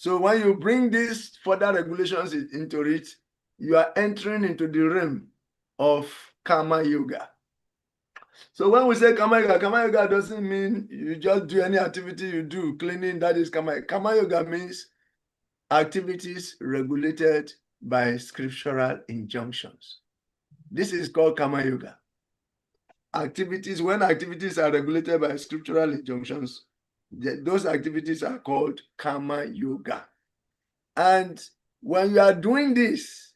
So when you bring these further regulations into it, you are entering into the realm of Karma Yoga. So when we say Karma Yoga doesn't mean you just do any activity you do, cleaning, that is Karma. Karma Yoga means activities regulated by scriptural injunctions. This is called Karma Yoga. When activities are regulated by scriptural injunctions, those activities are called Karma Yoga. And when you are doing this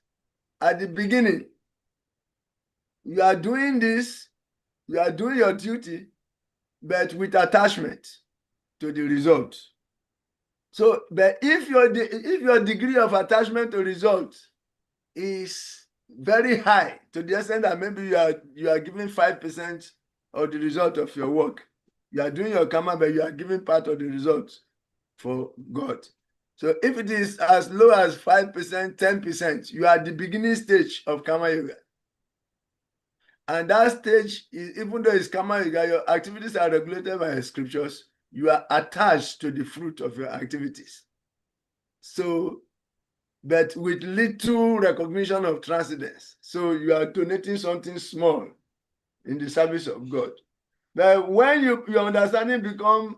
at the beginning, you are doing this, you are doing your duty, but with attachment to the result. So, but if your degree of attachment to result is very high, to the extent that maybe you are giving 5% of the result of your work, you are doing your karma, but you are giving part of the result for God. So if it is as low as 5%, 10%, you are at the beginning stage of Karma Yoga. And that stage, even though it's Karma Yoga, your activities are regulated by the scriptures, you are attached to the fruit of your activities. So, but with little recognition of transcendence. So you are donating something small in the service of God. But when your understanding becomes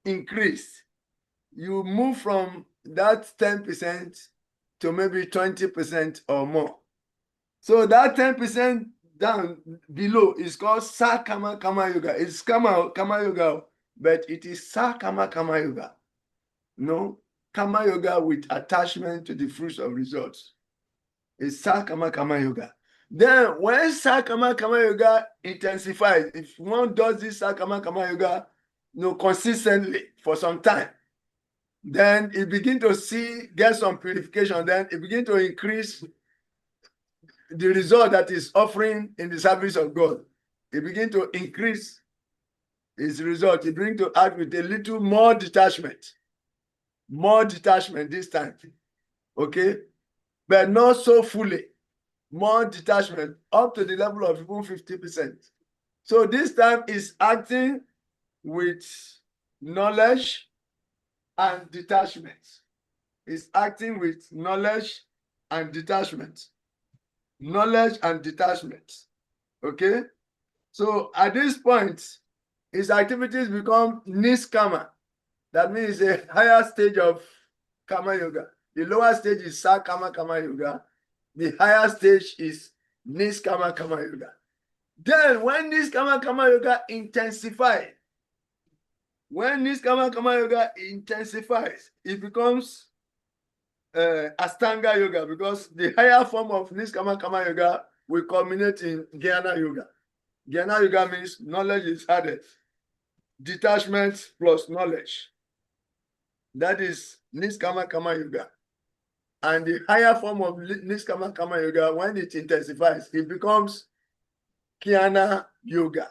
increased, you move from that 10% to maybe 20% or more. So that 10% down below is called Sakama Kama Yoga. It's Kama Yoga, but it is Sakama Kama Yoga. No, Kama Yoga with attachment to the fruits of results. It's Sakama Kama Yoga. Then when Sakama Kama Yoga intensifies, if one does this Sakama Kama Yoga, consistently for some time, then it begin to get some purification, then it begin to increase the result that is offering in the service of God. It begin to increase its result. It begin to act with a little more detachment this time, okay? But not so fully, more detachment, up to the level of even 50%. So this time is acting with knowledge and detachment. Is acting with knowledge and detachment. Knowledge and detachment. Okay? So at this point, his activities become niskama. That means a higher stage of Kama Yoga. The lower stage is Sakama Kama Yoga. The higher stage is Niskama Kama Yoga. Then when Niskama Kama Yoga intensifies, it becomes Astanga Yoga, because the higher form of Niskama Kama Yoga will culminate in Jnana Yoga. Jnana Yoga means knowledge is added. Detachment plus knowledge. That is Niskama Kama Yoga. And the higher form of Niskama Kama Yoga, when it intensifies, it becomes Jnana Yoga.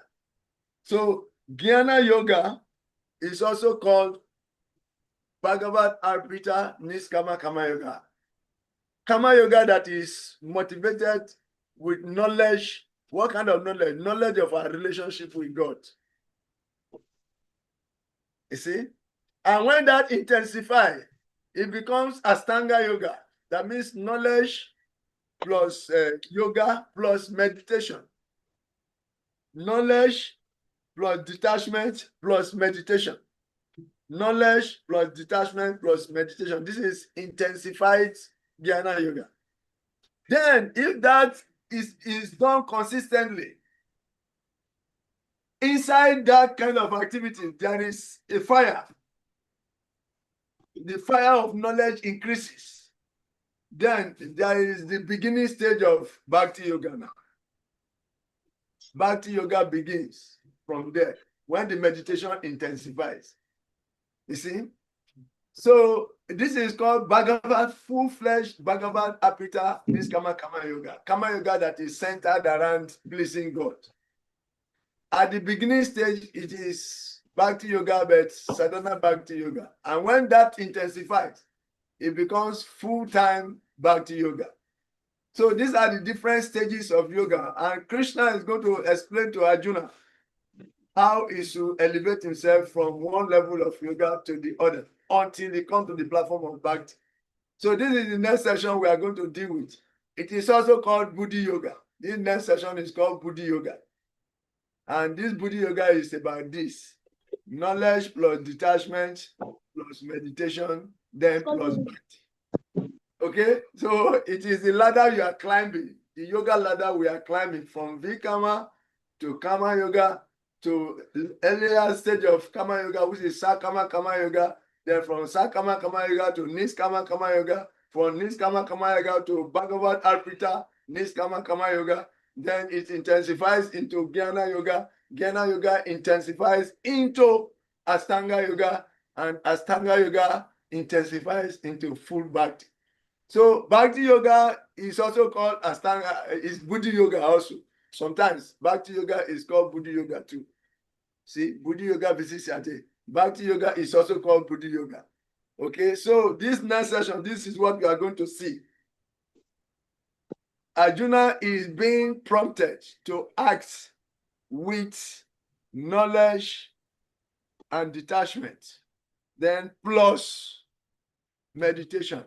So Jnana Yoga is also called Bhagavad Arpita Niskama Kama Yoga. Kama Yoga that is motivated with knowledge. What kind of knowledge? Knowledge of our relationship with God. You see? And when that intensifies, it becomes Astanga Yoga. That means knowledge plus yoga plus meditation. Knowledge plus detachment plus meditation. Knowledge plus detachment plus meditation. This is intensified Jnana Yoga. Then, if that is done consistently, inside that kind of activity, there is a fire. The fire of knowledge increases. Then there is the beginning stage of Bhakti Yoga now. Bhakti Yoga begins from there when the meditation intensifies. You see? So this is called Bhagavad, full-fledged Bhagavad Apita Niskama Kama Yoga. Kama Yoga that is centered around pleasing God. At the beginning stage, it is Bhakti Yoga, but Sadhana Bhakti Yoga. And when that intensifies, it becomes full-time Bhakti Yoga. So these are the different stages of yoga. And Krishna is going to explain to Arjuna how he should elevate himself from one level of yoga to the other. until they come to the platform of Bhakti. So this is the next session we are going to deal with. It is also called Buddhi Yoga. This next session is called Buddhi Yoga. And this Buddhi Yoga is about this. Knowledge plus detachment plus meditation, then plus Bhakti. Okay? So it is the ladder you are climbing. The yoga ladder we are climbing from Vikama to Kama Yoga to earlier stage of Kama Yoga, which is Sakama Kama Yoga. Then from Sakama Kama Yoga to Niskama Kama Yoga. From Niskama Kama Yoga to Bhagavad Arpita, Niskama Kama Yoga. Then it intensifies into Jnana Yoga. Jnana Yoga intensifies into Astanga Yoga. And Astanga Yoga intensifies into full Bhakti. So Bhakti Yoga is also called Astanga, is Buddhi Yoga also. Sometimes Bhakti Yoga is called Buddhi Yoga too. See, Buddhi Yoga Visishyate. Bhakti Yoga is also called Buddhi Yoga. Okay, so this next session, this is what we are going to see. Arjuna is being prompted to act with knowledge and detachment, then plus meditation.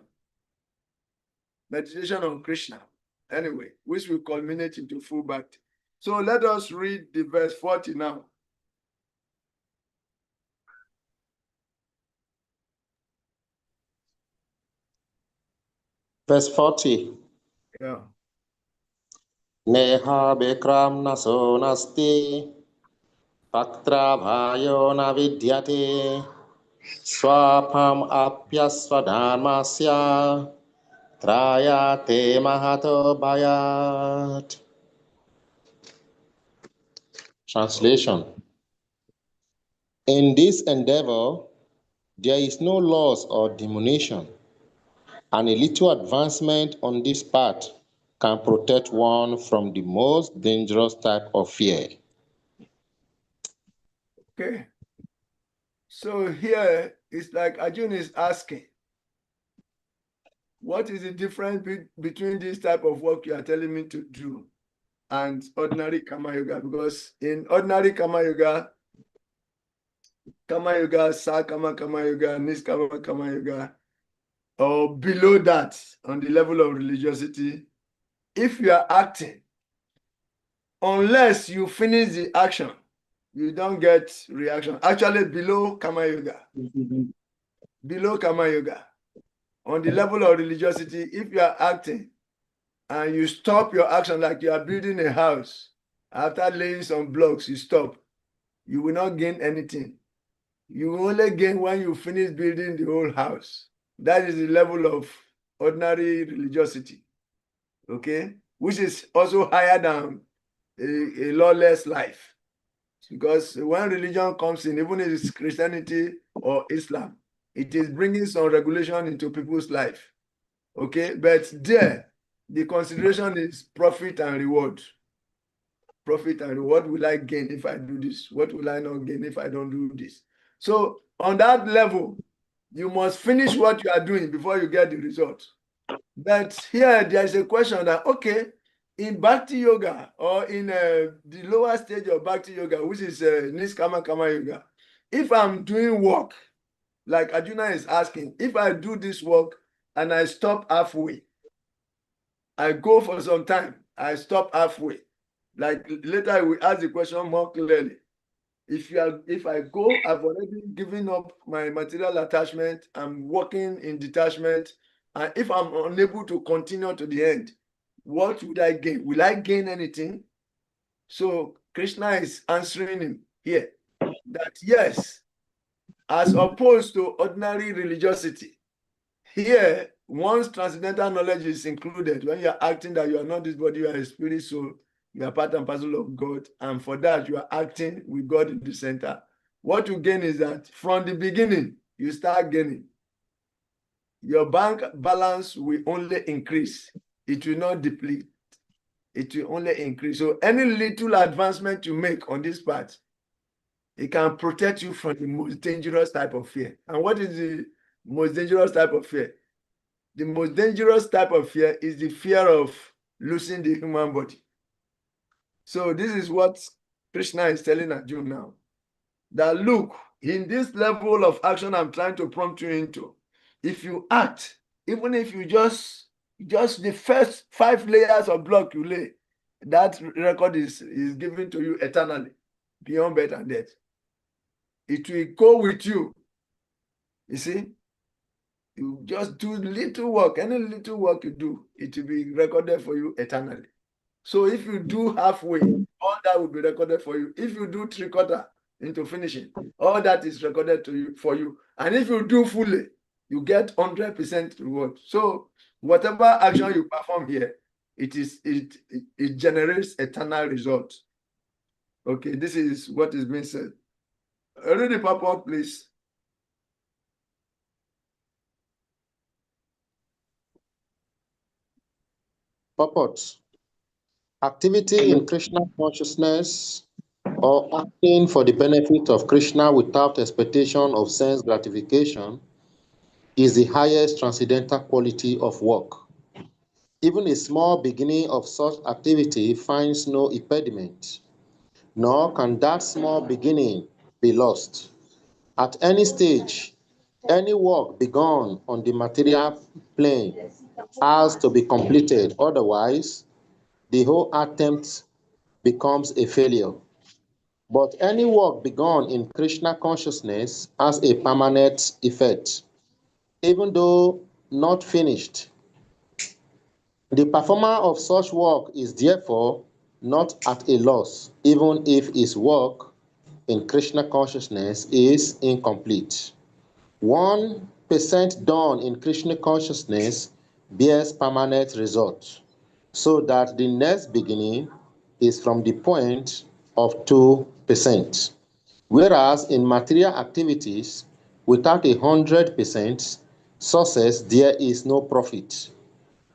Meditation on Krishna, anyway, which will culminate into full Bhakti. So let us read the verse 40 now. Verse 40. Yeah. Neha Bekram Naso Nasti Patra Bhayo na Vidyate Swapam Apyasvadharmasya Trayate Mahato Bhayat. Translation. In this endeavor, there is no loss or diminution, and a little advancement on this path can protect one from the most dangerous type of fear. Okay. So here it's like Arjuna is asking, what is the difference between this type of work you are telling me to do and ordinary Kama Yoga? Because in ordinary Kama Yoga, Sakama Kama Yoga, Niskama Kama Yoga, or below that on the level of religiosity, if you are acting, unless you finish the action, you don't get reaction. Actually, below Kama Yoga, on the level of religiosity, if you are acting and you stop your action, like you are building a house, after laying some blocks, you stop, you will not gain anything. You will only gain when you finish building the whole house. That is the level of ordinary religiosity, okay? Which is also higher than a lawless life. Because when religion comes in, even if it's Christianity or Islam, it is bringing some regulation into people's life, okay? But there, the consideration is profit and reward. Profit and reward. What will I gain if I do this? What will I not gain if I don't do this? So on that level, you must finish what you are doing before you get the result. But here there is a question that, okay, in Bhakti Yoga or in the lower stage of Bhakti Yoga, which is Niskama Kama Yoga, if I'm doing work, like Arjuna is asking, if I do this work and I stop halfway, I go for some time, I stop halfway. Like later we ask the question more clearly. If I go, I've already given up my material attachment, I'm working in detachment, and if I'm unable to continue to the end, what would I gain? Will I gain anything? So Krishna is answering him here that yes, as opposed to ordinary religiosity, here once transcendental knowledge is included, when you're acting that you are not this body, you are a spirit soul, you are part and parcel of God, and for that you are acting with God in the center. What you gain is that from the beginning, you start gaining. Your bank balance will only increase. It will not deplete. It will only increase. So any little advancement you make on this path, it can protect you from the most dangerous type of fear. And what is the most dangerous type of fear? The most dangerous type of fear is the fear of losing the human body. So this is what Krishna is telling Arjuna now. that, look, in this level of action I'm trying to prompt you into, if you act, even if you just the first 5 layers of block you lay, that record is given to you eternally, beyond birth and death. It will go with you. You see, you just do little work. Any little work you do, it will be recorded for you eternally. So if you do halfway, all that will be recorded for you. If you do 3/4 into finishing, all that is recorded to you for you. And if you do fully, you get 100% reward. So whatever action you perform here, it generates eternal results. Okay, this is what is being said. Read the purport, please. Purport. Activity in Krishna consciousness or acting for the benefit of Krishna without expectation of sense gratification is the highest transcendental quality of work. Even a small beginning of such activity finds no impediment, nor can that small beginning be lost. At any stage, any work begun on the material plane has to be completed, otherwise, the whole attempt becomes a failure. But any work begun in Krishna consciousness has a permanent effect, even though not finished. The performer of such work is therefore not at a loss, even if his work in Krishna consciousness is incomplete. 1% done in Krishna consciousness bears permanent results, so that the next beginning is from the point of 2%. Whereas in material activities, without 100% success, there is no profit.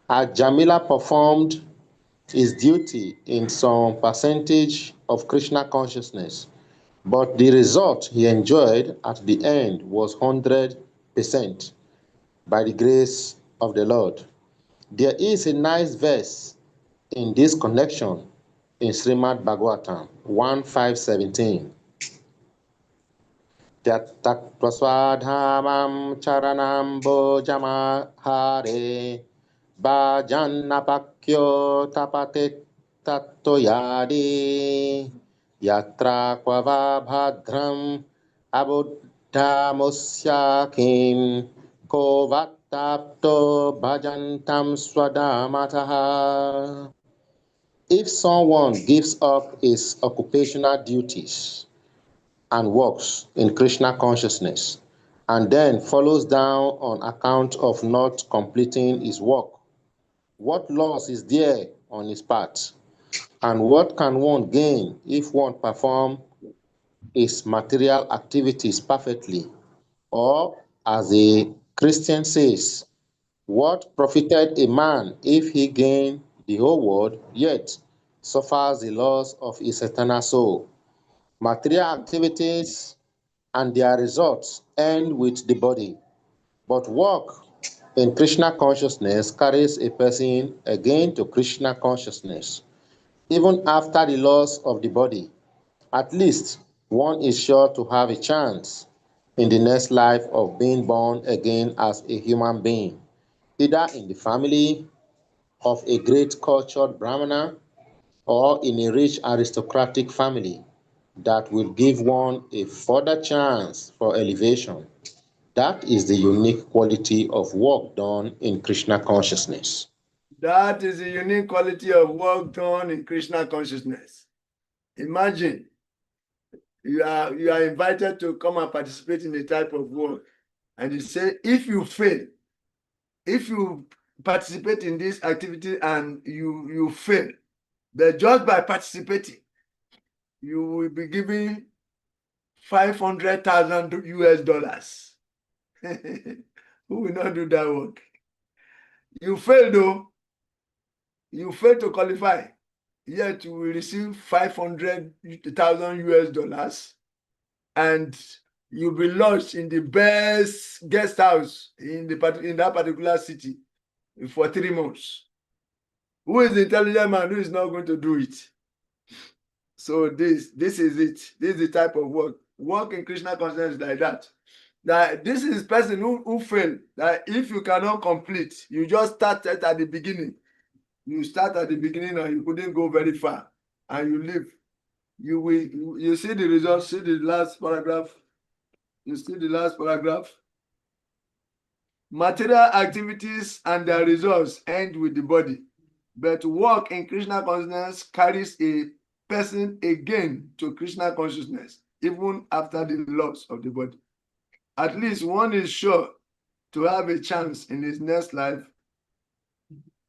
As Jamila performed his duty in some percentage of Krishna consciousness, but the result he enjoyed at the end was 100% by the grace of the Lord. There is a nice verse in this connection in Srimad Bhagavatam 1.5.17. Tyaktva charanam bojamahare bhajannapakyo tapate tattoyadi yatra kvava bhadram abuddhamusyakim kovattapto bhajantam swadamataha. If someone gives up his occupational duties and works in Krishna consciousness, and then follows down on account of not completing his work, what loss is there on his part? And what can one gain if one performs his material activities perfectly? Or, as a Christian says, what profited a man if he gained the whole world, yet suffers the loss of his eternal soul? Material activities and their results end with the body. But work in Krishna consciousness carries a person again to Krishna consciousness. Even after the loss of the body, at least one is sure to have a chance in the next life of being born again as a human being, either in the family of a great cultured Brahmana or in a rich aristocratic family that will give one a further chance for elevation. That is the unique quality of work done in Krishna consciousness. That is the unique quality of work done in Krishna consciousness. Imagine you are invited to come and participate in a type of work, and you say, if you fail, if you participate in this activity and you fail, but just by participating, you will be given $500,000. Who will not do that work? You fail though. You fail to qualify. Yet you will receive $500,000, and you'll be lodged in the best guest house in that particular city for 3 months. Who is the intelligent man who is not going to do it? So this is it. This is the type of work. walk in Krishna consciousness like that. That this is person who failed. That if you cannot complete, you just started at the beginning. You start at the beginning and you couldn't go very far, and you leave. You see the results. See the last paragraph. You see the last paragraph. Material activities and their results end with the body, but work in Krishna consciousness carries a person again to Krishna consciousness, even after the loss of the body. At least one is sure to have a chance in his next life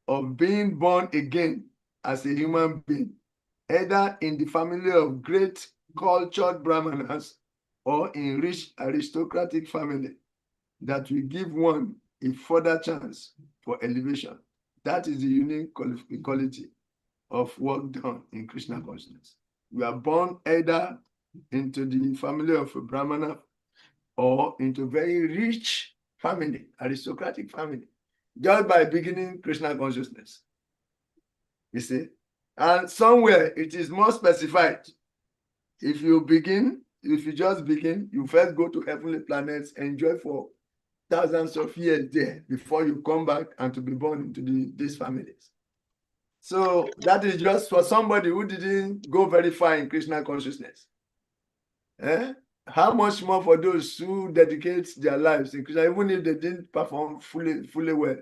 of being born again as a human being, either in the family of great cultured brahmanas or in rich aristocratic family, that will give one a further chance for elevation. That is the unique quality of work done in Krishna consciousness. We are born either into the family of a brahmana or into very rich family, aristocratic family, just by beginning Krishna consciousness. You see? And somewhere it is more specified. If you just begin, you first go to heavenly planets, enjoy for thousands of years there before you come back and to be born into these families. So that is just for somebody who didn't go very far in Krishna consciousness. How much more for those who dedicate their lives in Krishna, even if they didn't perform fully well,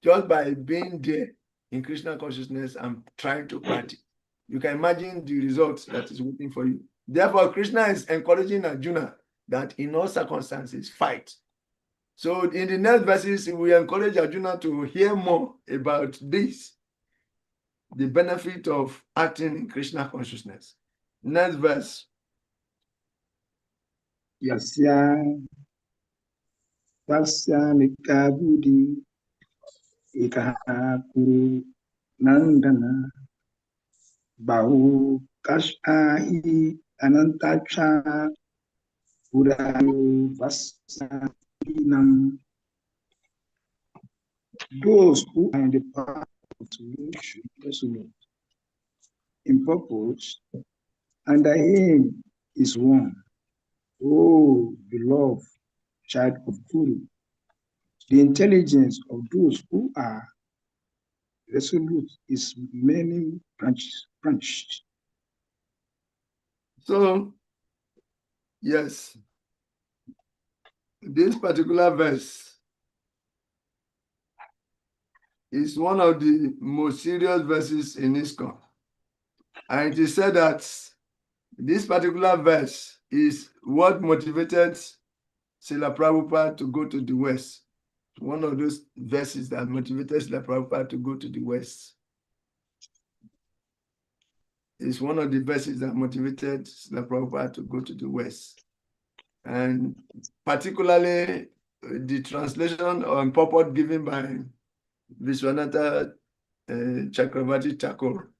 just by being there in Krishna consciousness and trying to practice. You can imagine the results that is waiting for you. Therefore, Krishna is encouraging Arjuna that in all circumstances, fight. So in the next verses, we encourage Arjuna to hear more about this, the benefit of acting in Krishna consciousness. Next verse. Yasya tasya nikabudi ikaha kuru nandana bahu kashahi anantacha urayu vasanam. Those who are in the path of should be resolute in purpose, and the aim is one. Oh, beloved child of Guru, the intelligence of those who are resolute is many branched. So, yes, this particular verse is one of the most serious verses in ISKCON. And it is said that this particular verse is what motivated Srila Prabhupada to go to the West. One of those verses that motivated Srila Prabhupada to go to the West. It's one of the verses that motivated Srila Prabhupada to go to the West. And particularly the translation or purport given by Vishwanatha Chakravarti Thakur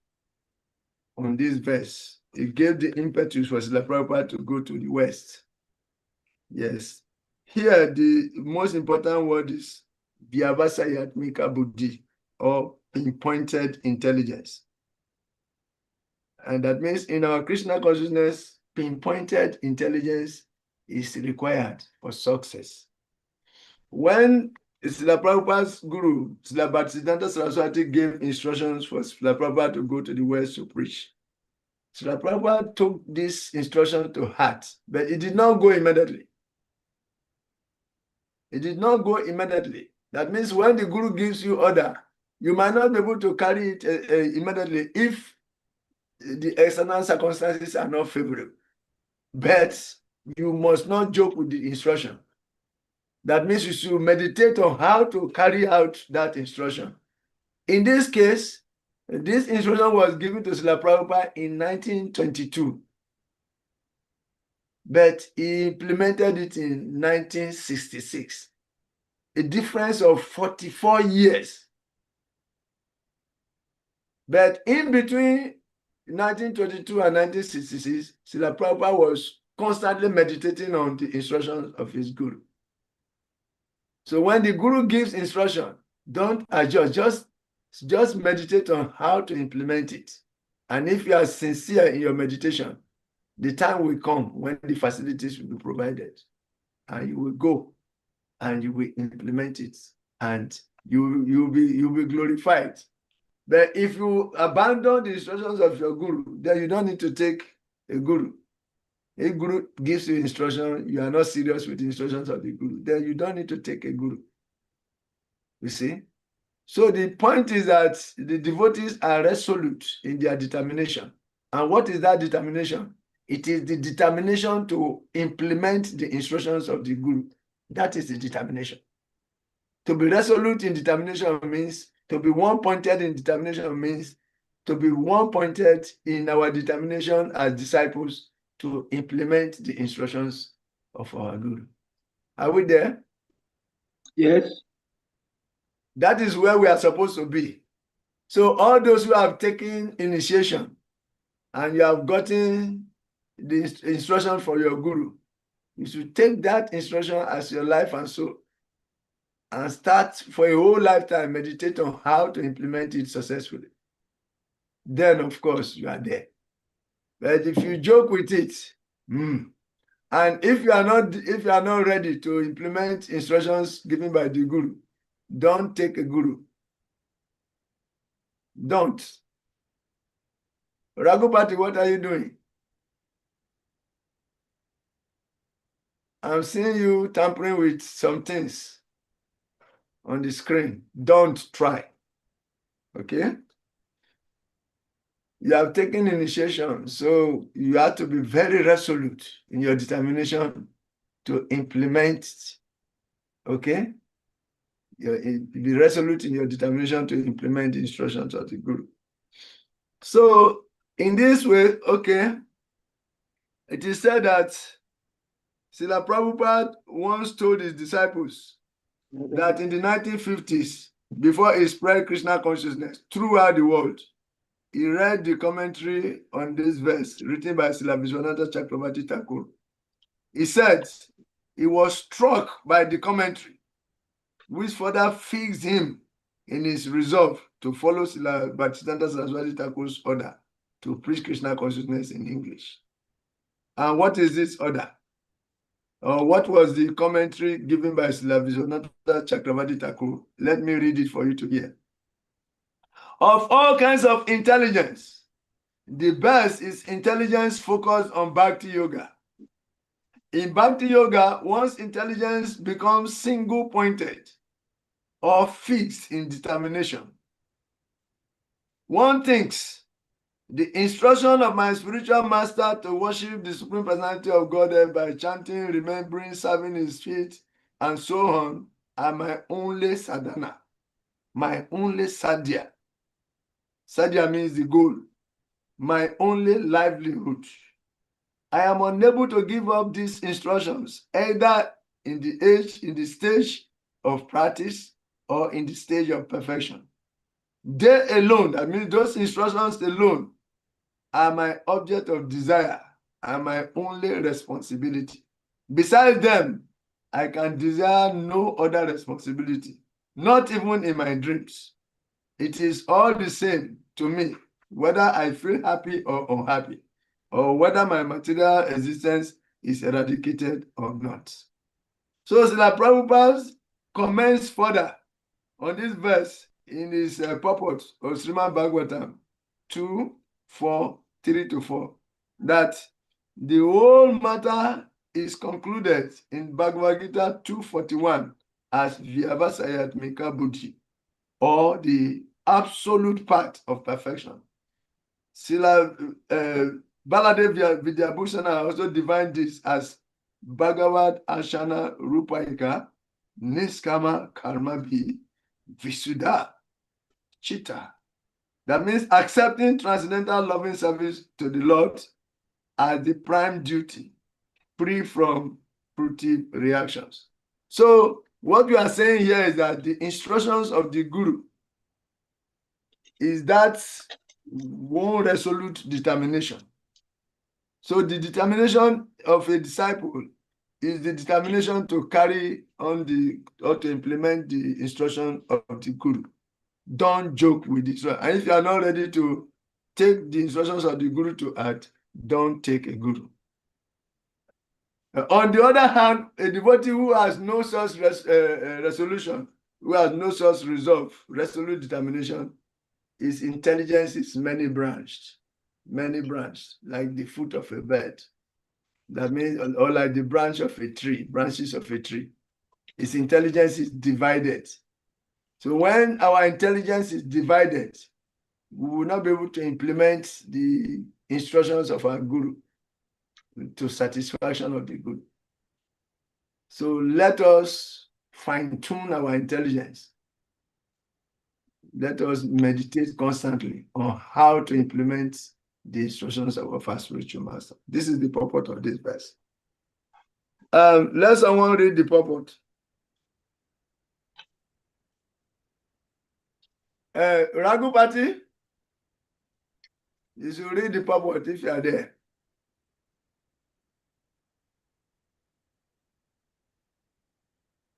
on this verse. It gave the impetus for Srila Prabhupada to go to the West. Yes. Here, the most important word is Vyavasayatmika Buddhi, or pinpointed intelligence. And that means in our Krishna consciousness, pinpointed intelligence is required for success. When Srila Prabhupada's guru, Srila Bhaktisiddhanta Saraswati, gave instructions for Srila Prabhupada to go to the West to preach, Srila Prabhupada took this instruction to heart, but it did not go immediately. It did not go immediately. That means when the guru gives you order, you might not be able to carry it immediately if the external circumstances are not favorable. But you must not joke with the instruction. That means you should meditate on how to carry out that instruction. In this case, this instruction was given to Srila Prabhupada in 1922. But he implemented it in 1966. A difference of 44 years. But in between 1922 and 1966, Srila Prabhupada was constantly meditating on the instructions of his guru. So when the guru gives instruction, don't adjust, just meditate on how to implement it. And if you are sincere in your meditation, the time will come when the facilities will be provided, and you will go and you will implement it, and you'll be glorified. But if you abandon the instructions of your guru, then you don't need to take a guru. If guru gives you instruction, you are not serious with the instructions of the guru, then you don't need to take a guru. You see? So the point is that the devotees are resolute in their determination. And what is that determination? It is the determination to implement the instructions of the guru. That is the determination. To be resolute in determination means, to be one-pointed in determination means, to be one-pointed in our determination as disciples to implement the instructions of our guru. Are we there? Yes. That is where we are supposed to be. So all those who have taken initiation and you have gotten the instruction for your guru, you should take that instruction as your life and soul and start for a whole lifetime, meditate on how to implement it successfully. Then, of course, you are there. But if you joke with it, and if you are not ready to implement instructions given by the guru, don't take a guru. Don't. Raghupati, what are you doing? I'm seeing you tampering with some things on the screen. Don't try. Okay? You have taken initiation, so you have to be very resolute in your determination to implement. Okay? Be resolute in your determination to implement the instructions of the guru. So, in this way, okay, it is said that Srila Prabhupada once told his disciples that in the 1950s, before he spread Krishna consciousness throughout the world, he read the commentary on this verse written by Srila Vishwanatha Chakravarti Thakur. He said he was struck by the commentary, which further fixed him in his resolve to follow Srila Bhaktisiddhanta Saraswati Thakur's order to preach Krishna consciousness in English. And what is this order? What was the commentary given by Srila Vishwanatha Chakravarti Thakur? Let me read it for you to hear. Of all kinds of intelligence, the best is intelligence focused on Bhakti Yoga. In Bhakti Yoga, one's intelligence becomes single-pointed or fixed in determination. One thinks, the instruction of my spiritual master to worship the Supreme Personality of Godhead by chanting, remembering, serving his feet, and so on, are my only sadhana, my only sadhya. Sadhya means the goal, my only livelihood. I am unable to give up these instructions, either in the stage of practice or in the stage of perfection. They alone, that means those instructions alone, are my object of desire and my only responsibility. Besides them, I can desire no other responsibility, not even in my dreams. It is all the same to me, whether I feel happy or unhappy, or whether my material existence is eradicated or not. So Srila Prabhupada comments further on this verse in his purport of Srimad Bhagavatam 2:4-3-4, that the whole matter is concluded in Bhagavad Gita 2:41 as Vyavasayatmika Buddhi, or the absolute part of perfection. Srila Baladev Vidyabhusana also defined this as Bhagavad Ashana Rupaika Niskama Karma Bhi Visuddha Chitta. That means accepting transcendental loving service to the Lord as the prime duty, free from fruitive reactions. So what we are saying here is that the instructions of the Guru is that one resolute determination. So the determination of a disciple is the determination to carry on or to implement the instruction of the Guru. Don't joke with it. And if you are not ready to take the instructions of the Guru to heart, don't take a guru. On the other hand, a devotee who has no such resolution, who has no such resolve, resolute determination, his intelligence is many branched, like the foot of a bird. That means, or like the branch of a tree, branches of a tree. His intelligence is divided. So when our intelligence is divided, we will not be able to implement the instructions of our guru to satisfaction of the guru. So let us fine-tune our intelligence. Let us meditate constantly on how to implement the instructions of our spiritual master. This is the purport of this verse. Let someone read the purport. Raghupati, you should read the purport if you are there.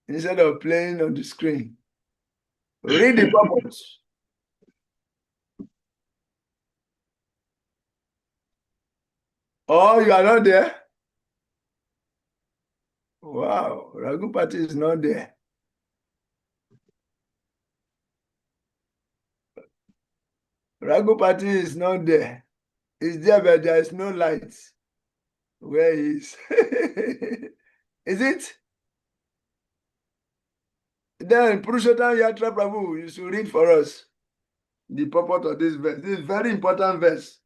Instead of playing on the screen. Read the purport. Oh, you are not there? Wow, Raghupati is not there. Raghupati is not there. He's there, but there is no light where he is. Is it? Then Purushottam Yatra Prabhu, you should read for us the purport of this verse. This is a very important verse.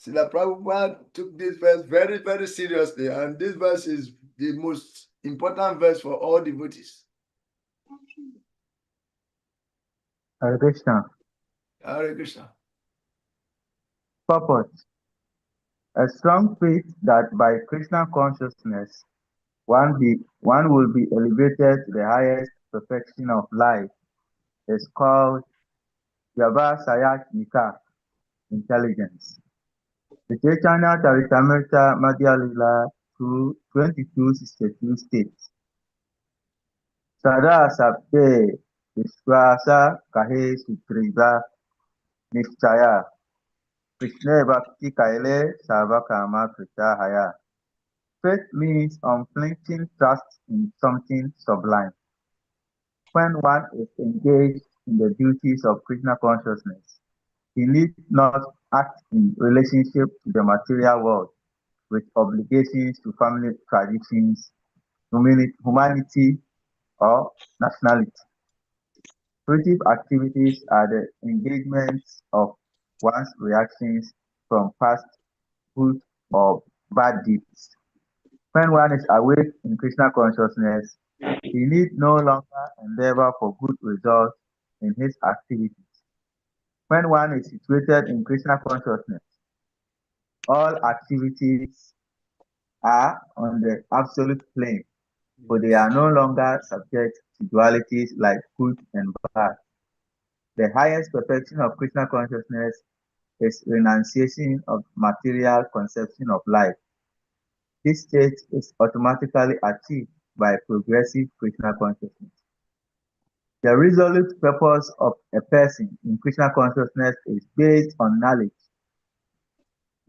Srila Prabhupada took this verse very, very seriously, and this verse is the most important verse for all devotees. Hare Krishna. Hare Krishna. Purport. A strong faith that by Krishna consciousness one will be elevated to the highest perfection of life is called Vyavasayatmika intelligence. The Chaitanya Charitamrita Madhya Lila 22:62 states, Sada Sabde Vishwasa Kahe Sutriva Nishchaya Krishna Bhakti Kaile Sarvakama Krita Haya. Faith means unflinching trust in something sublime. When one is engaged in the duties of Krishna consciousness, he need not act in relationship to the material world with obligations to family traditions, humanity, or nationality. Creative activities are the engagements of one's reactions from past good or bad deeds. When one is awake in Krishna consciousness, he need no longer endeavor for good results in his activities. When one is situated in Krishna consciousness, all activities are on the absolute plane, for they are no longer subject to dualities like good and bad. The highest perfection of Krishna consciousness is renunciation of material conception of life. This state is automatically achieved by progressive Krishna consciousness. The resolute purpose of a person in Krishna consciousness is based on knowledge.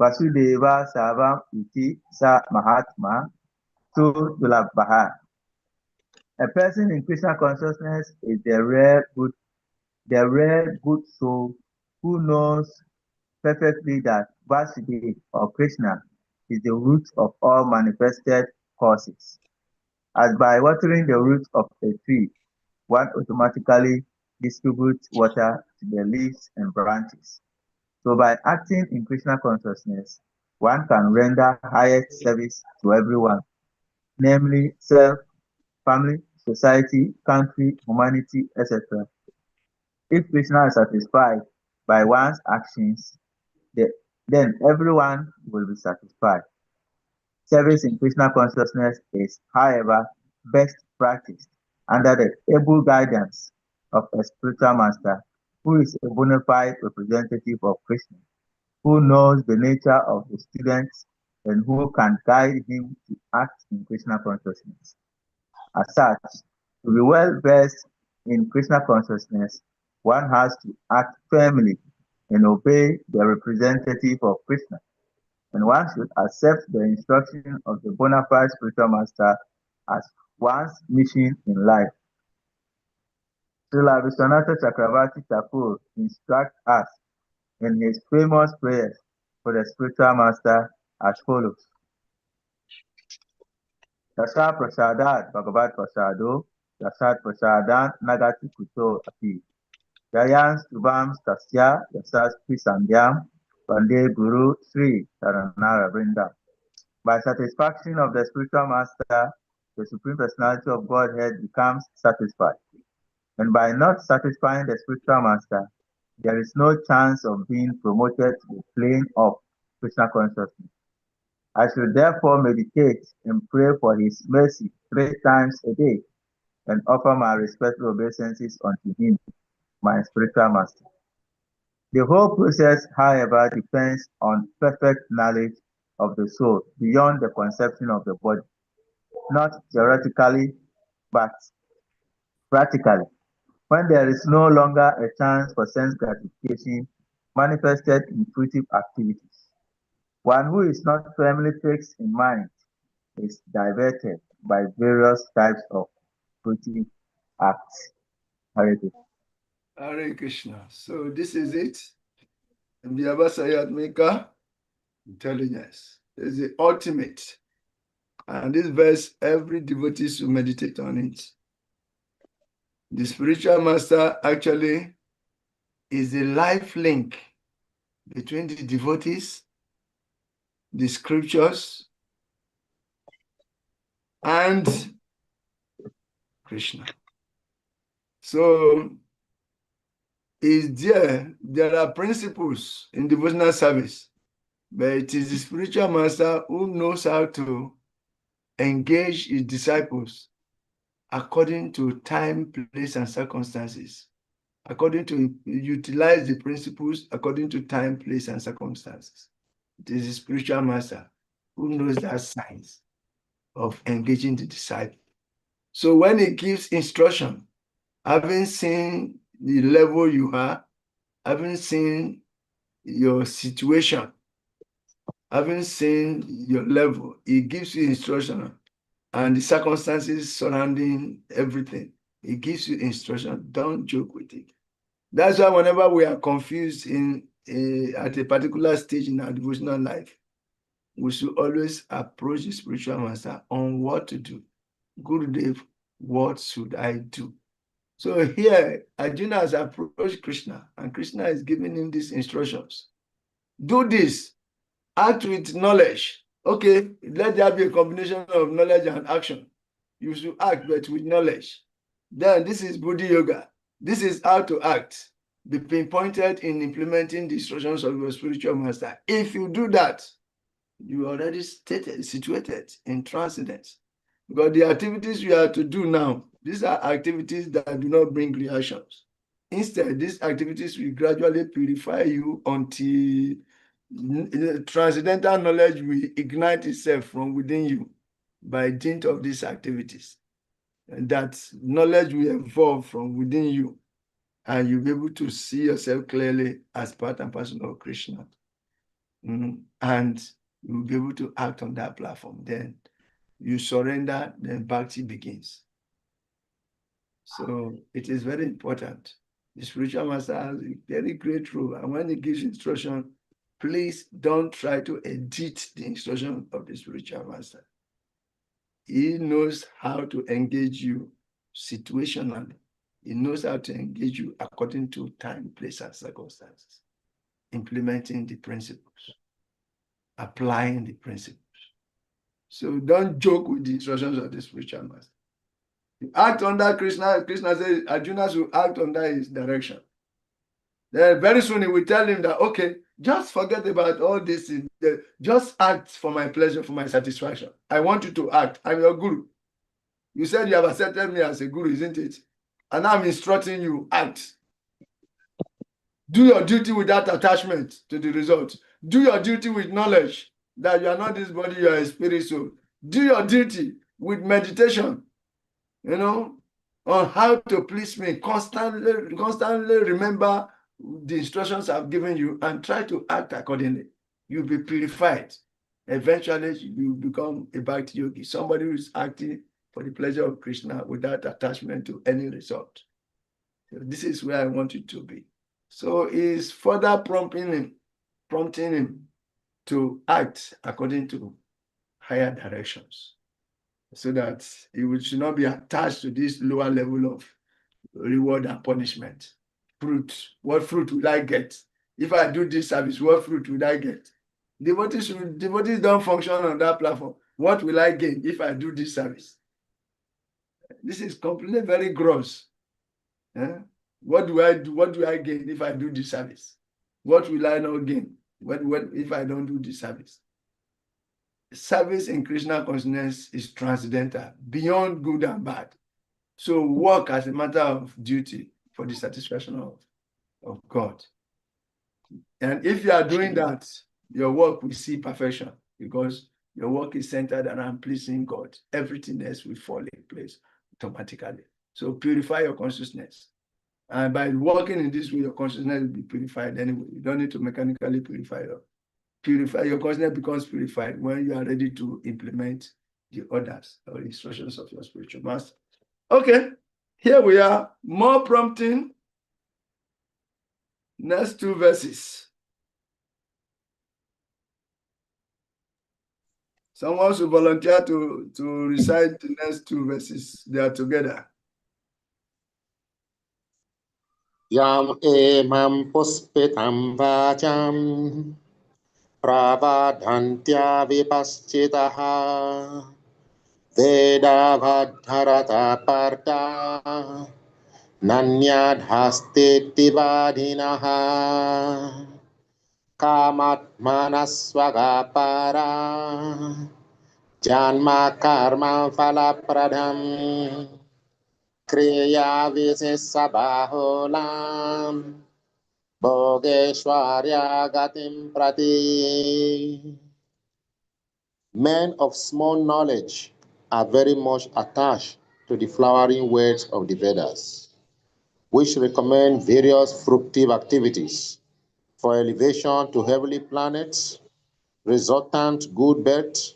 Vasudeva Savam Iti Sa Mahatma Tu Dulabhaha. A person in Krishna consciousness is the rare good soul who knows perfectly that Vasudeva or Krishna is the root of all manifested causes. As by watering the root of a tree, one automatically distributes water to the leaves and branches. So by acting in Krishna consciousness, one can render highest service to everyone, namely self, family, society, country, humanity, etc. If Krishna is satisfied by one's actions, then everyone will be satisfied. Service in Krishna consciousness is, however, best practiced under the able guidance of a spiritual master who is a bona fide representative of Krishna, who knows the nature of the students and who can guide him to act in Krishna consciousness. As such, to be well versed in Krishna consciousness, one has to act firmly and obey the representative of Krishna. and one should accept the instruction of the bona fide spiritual master as one's mission in life. Srila Vishwanatha Chakravarti Thakur instructs us in his famous prayers for the spiritual master as follows. Yasha Prasadat Bhagavat Prasado, Yasat Prasadan Nagati Kuto Api. Jayans Subham Stasya Yasastri Sandhyam Vande Guru Sri Saranara Vrinda. By satisfaction of the spiritual master, the Supreme Personality of Godhead becomes satisfied. And by not satisfying the spiritual master, there is no chance of being promoted to the plane of Krishna consciousness. I should therefore meditate and pray for his mercy 3 times a day and offer my respectful obeisances unto him, my spiritual master. The whole process, however, depends on perfect knowledge of the soul beyond the conception of the body, not theoretically, but practically. When there is no longer a chance for sense gratification manifested in intuitive activities, one who is not firmly fixed in mind is diverted by various types of intuitive acts. Hare Krishna. Hare Krishna. So this is it. Vyavasayatmika intelligence is the ultimate. And this verse, every devotee should meditate on it. The spiritual master actually is the life link between the devotees, the scriptures, and Krishna. So there are principles in devotional service, but it is the spiritual master who knows how to engage his disciples according to time, place, and circumstances, according to utilize the principles according to time, place, and circumstances. It is the spiritual master who knows that science of engaging the disciple. So when he gives instruction, having seen the level you are, having seen your situation, having seen your level, he gives you instruction and the circumstances surrounding everything. He gives you instruction. Don't joke with it. That's why whenever we are confused at a particular stage in our devotional life, we should always approach the spiritual master on what to do. Gurudev, what should I do? So here, Arjuna has approached Krishna, and Krishna is giving him these instructions. Do this. Act with knowledge. Okay, let there be a combination of knowledge and action. You should act, but with knowledge. Then this is Buddhi Yoga. This is how to act. Be pinpointed in implementing the instructions of your spiritual master. If you do that, you are already situated in transcendence. Because the activities you have to do now, these are activities that do not bring reactions. Instead, these activities will gradually purify you until transcendental knowledge will ignite itself from within you by dint of these activities. And that knowledge will evolve from within you, and you'll be able to see yourself clearly as part and parcel of Krishna. And you'll be able to act on that platform. Then you surrender, then Bhakti begins. So it is very important. The spiritual master has a very great role. And when he gives instruction, please don't try to edit the instruction of the spiritual master. He knows how to engage you situationally. He knows how to engage you according to time, place, and circumstances, implementing the principles, applying the principles. So don't joke with the instructions of the spiritual master. You act under Krishna. Krishna says Arjuna should act under his direction. Then very soon he will tell him that, okay, just forget about all this. Just act for my pleasure, for my satisfaction. I want you to act. I'm your guru. You said you have accepted me as a guru, isn't it? And I'm instructing you, act. Do your duty without attachment to the result. Do your duty with knowledge that you are not this body, you are a spirit soul. Do your duty with meditation, on how to please me. Constantly remember the instructions I've given you and try to act accordingly. You'll be purified. Eventually, you become a Bhakti yogi, somebody who is acting for the pleasure of Krishna without attachment to any result. So this is where I want you to be. So he's further prompting him to act according to higher directions, so that he should not be attached to this lower level of reward and punishment. Fruit. What fruit will I get? If I do this service, what fruit will I get? Devotees don't function on that platform. What will I gain if I do this service? This is completely very gross. What do I do? What do I gain if I do this service? What will I not gain if I don't do this service? Service in Krishna consciousness is transcendental, beyond good and bad. So work as a matter of duty for the satisfaction of God. And if you are doing that, your work will see perfection, because your work is centered around pleasing God. Everything else will fall in place automatically. So purify your consciousness. And by working in this way, your consciousness will be purified anyway. You don't need to mechanically purify it. Your consciousness becomes purified when you are ready to implement the orders or instructions of your spiritual master. Okay, here we are. More prompting. Next two verses. Someone should volunteer to recite the next two verses. They are together. Yam emam puspitam vacham pravadhantya vipaschitaha veda vadharata parta nanyadhaste tivadhinaha kamatmanasvagapara janma karma falapradham kriya visesabaholam Bhogeshwarya gatim prati. Men of small knowledge are very much attached to the flowering words of the Vedas, which recommend various fructive activities for elevation to heavenly planets, resultant good birth,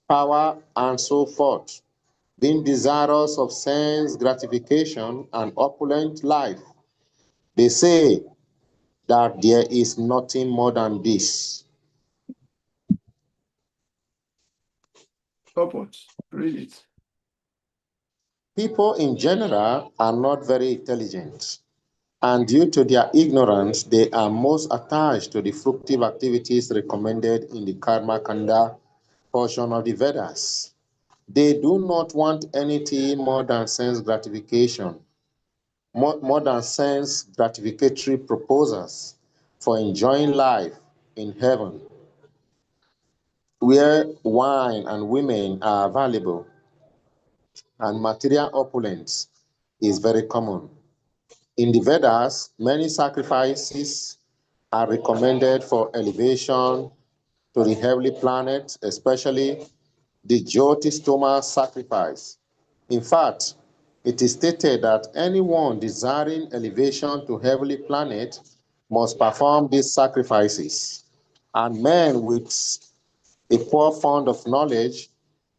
power, and so forth. Being desirous of sense gratification and opulent life, they say that there is nothing more than this. Purport. Read it. People in general are not very intelligent, and due to their ignorance, they are most attached to the fructive activities recommended in the Karma Kanda portion of the Vedas. They do not want anything more than sense gratification, more than sense gratificatory proposals for enjoying life in heaven, where wine and women are available and material opulence is very common. In the Vedas, many sacrifices are recommended for elevation to the heavenly planets, especially the Jyotistoma sacrifice. In fact, it is stated that anyone desiring elevation to heavenly planet must perform these sacrifices. And men with a poor fund of knowledge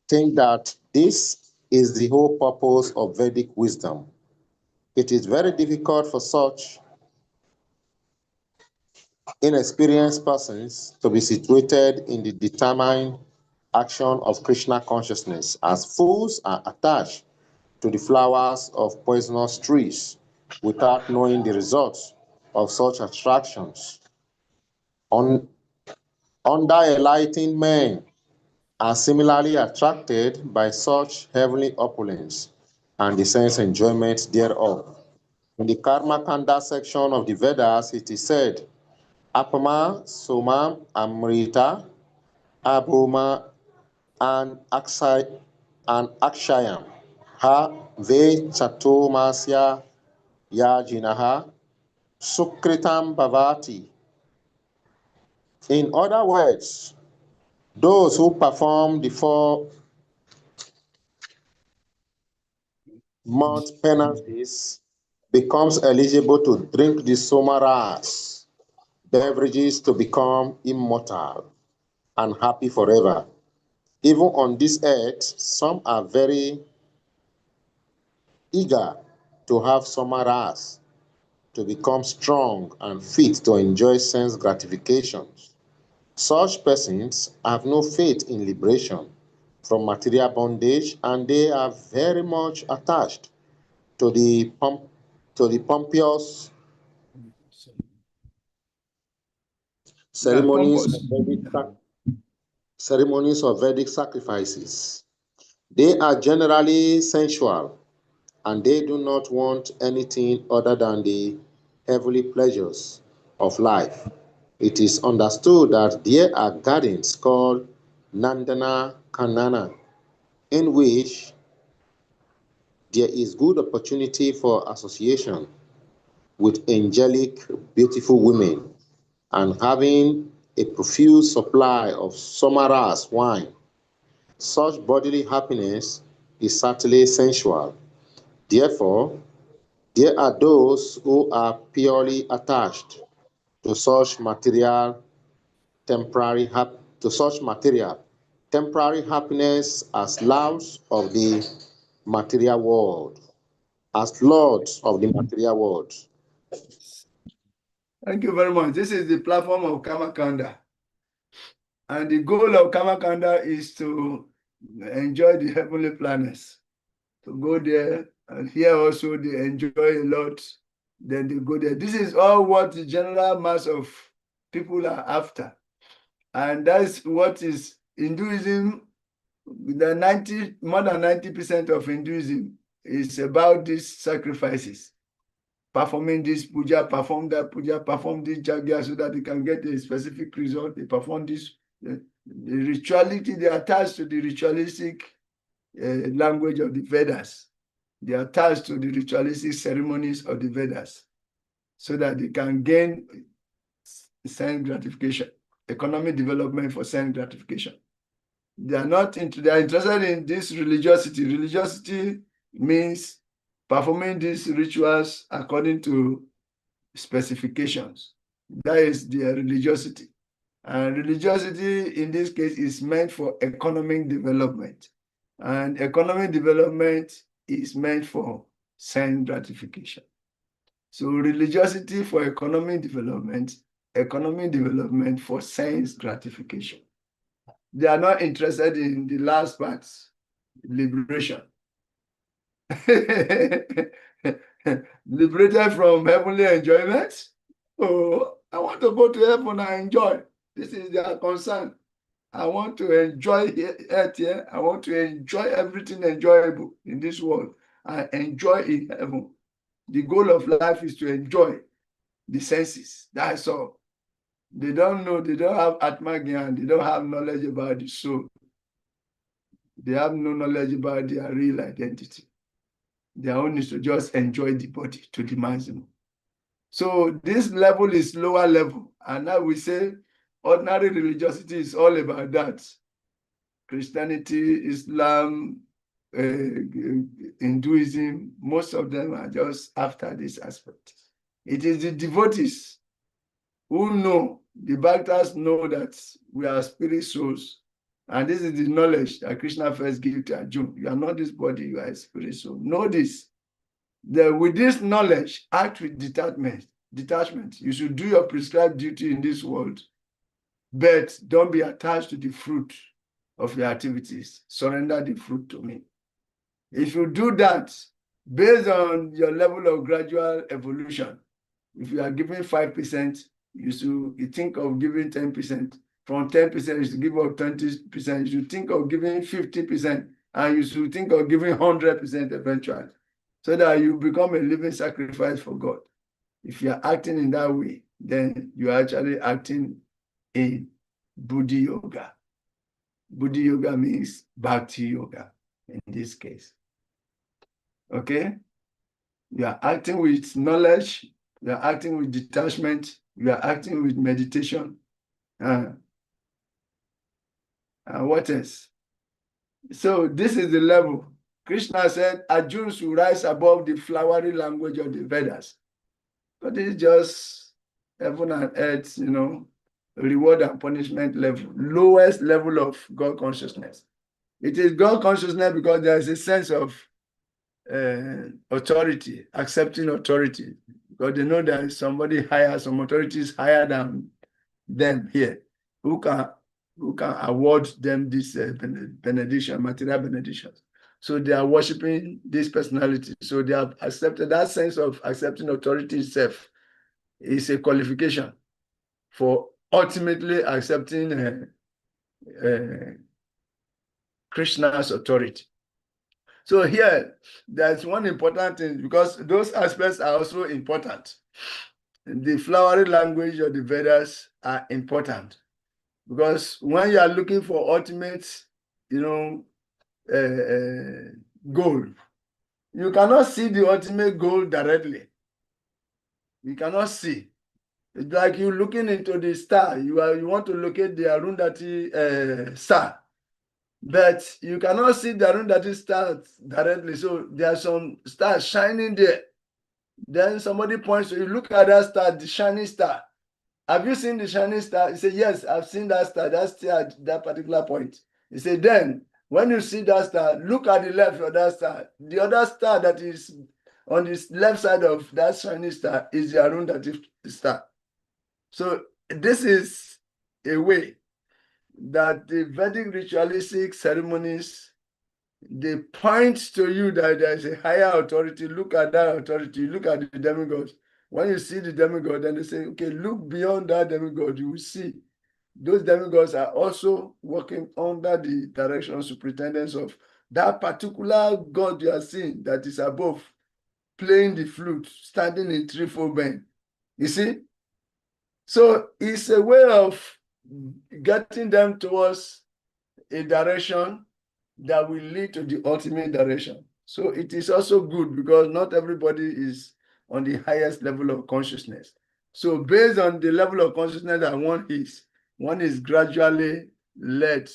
think that this is the whole purpose of Vedic wisdom. It is very difficult for such inexperienced persons to be situated in the determined action of Krishna consciousness, as fools are attached to the flowers of poisonous trees without knowing the results of such attractions. Under-enlightened men are similarly attracted by such heavenly opulence and the sense enjoyment thereof. In the Karma Kanda section of the Vedas, it is said, Apama, Soma, Amrita, Abhuma, and Akshayam, Ha Ve Chatomasya Yajinaha, Sukritam Bhavati. In other words, those who perform the 4-month penances becomes eligible to drink the Somaras, beverages to become immortal. and happy forever. Even on this earth, some are very eager to have samaras, to become strong and fit to enjoy sense gratifications. Such persons have no faith in liberation from material bondage, and they are very much attached to the pompous Yeah, ceremonies pompous. of Vedic sacrifices. They are generally sensual, and they do not want anything other than the heavenly pleasures of life. It is understood that there are gardens called Nandana Kanana, in which there is good opportunity for association with angelic, beautiful women, and having a profuse supply of Samaras wine. Such bodily happiness is certainly sensual. Therefore, there are those who are purely attached to such material temporary happiness as lords of the material world. As lords of the material world. Thank you very much. This is the platform of Kamakanda. And the goal of Kamakanda is to enjoy the heavenly planets, to go there, and here also they enjoy a lot, then they go there. This is all what the general mass of people are after. And that's what is Hinduism. More than 90% of Hinduism is about these sacrifices. Performing this puja, perform that puja, perform this jagya so that they can get a specific result. They perform this, the rituality, they are attached to the ritualistic language of the Vedas. They are attached to the ritualistic ceremonies of the Vedas so that they can gain sense gratification, economic development for sense gratification. They are not into, they are interested in this religiosity. Religiosity means performing these rituals according to specifications. That is their religiosity. And religiosity in this case is meant for economic development. And economic development is meant for sense gratification. So religiosity for economic development for sense gratification. They are not interested in the last part, liberation. Liberated from heavenly enjoyment. Oh, I want to go to heaven and enjoy. This is their concern. I want to enjoy earth here. I want to enjoy everything enjoyable in this world and enjoy in heaven. The goal of life is to enjoy the senses. That's all. They don't know, they don't have Atma Gyan, they don't have knowledge about the soul. They have no knowledge about their real identity. Their own is to just enjoy the body to the maximum. So this level is lower level. And now we say ordinary religiosity is all about that. Christianity, Islam, Hinduism, most of them are just after this aspect. It is the devotees who know, the Bhaktas know that we are spirit souls. And this is the knowledge that Krishna first gave to Arjuna. You are not this body, you are a spirit soul. Know this. That with this knowledge, act with detachment. You should do your prescribed duty in this world, but don't be attached to the fruit of your activities. Surrender the fruit to me. If you do that, based on your level of gradual evolution, if you are giving 5%, you think of giving 10%. From 10%, you should give up 20%. You should think of giving 50%, and you should think of giving 100% eventually, so that you become a living sacrifice for God. If you are acting in that way, then you are actually acting in Buddhi Yoga. Buddhi Yoga means Bhakti Yoga in this case. Okay? You are acting with knowledge, you are acting with detachment, you are acting with meditation. What else? So this is the level. Krishna said Arjuna should rise above the flowery language of the Vedas. But it's just heaven and earth, reward and punishment level, lowest level of God consciousness. It is God consciousness because there is a sense of authority, accepting authority, because they know there is somebody higher, some authorities higher than them here, who can award them this benediction, material benedictions. So they are worshiping this personality. So they have accepted that sense of accepting authority itself is a qualification for ultimately accepting Krishna's authority. So here, there's one important thing, because those aspects are also important. The flowery language of the Vedas are important, because when you are looking for ultimate, goal, you cannot see the ultimate goal directly. You cannot see. It's like you looking into the star. You want to locate the Arundhati star, but you cannot see the Arundhati star directly. So there are some stars shining there. Then somebody points to you, look at that star, the shining star. Have you seen the shining star? He said, yes, I've seen that star. That's still at that particular point. He said, then when you see that star, look at the left of that star. The other star that is on the left side of that shining star is the Arundhati star. So this is a way that the Vedic ritualistic ceremonies, they point to you that there is a higher authority. Look at that authority. Look at the demigods. When you see the demigod, then they say, okay, look beyond that demigod. You will see those demigods are also working under the direction of superintendence of that particular God you are seeing that is above, playing the flute, standing in threefold bend. You see? So it's a way of getting them towards a direction that will lead to the ultimate direction. So it is also good because not everybody is on the highest level of consciousness. So based on the level of consciousness that one is gradually led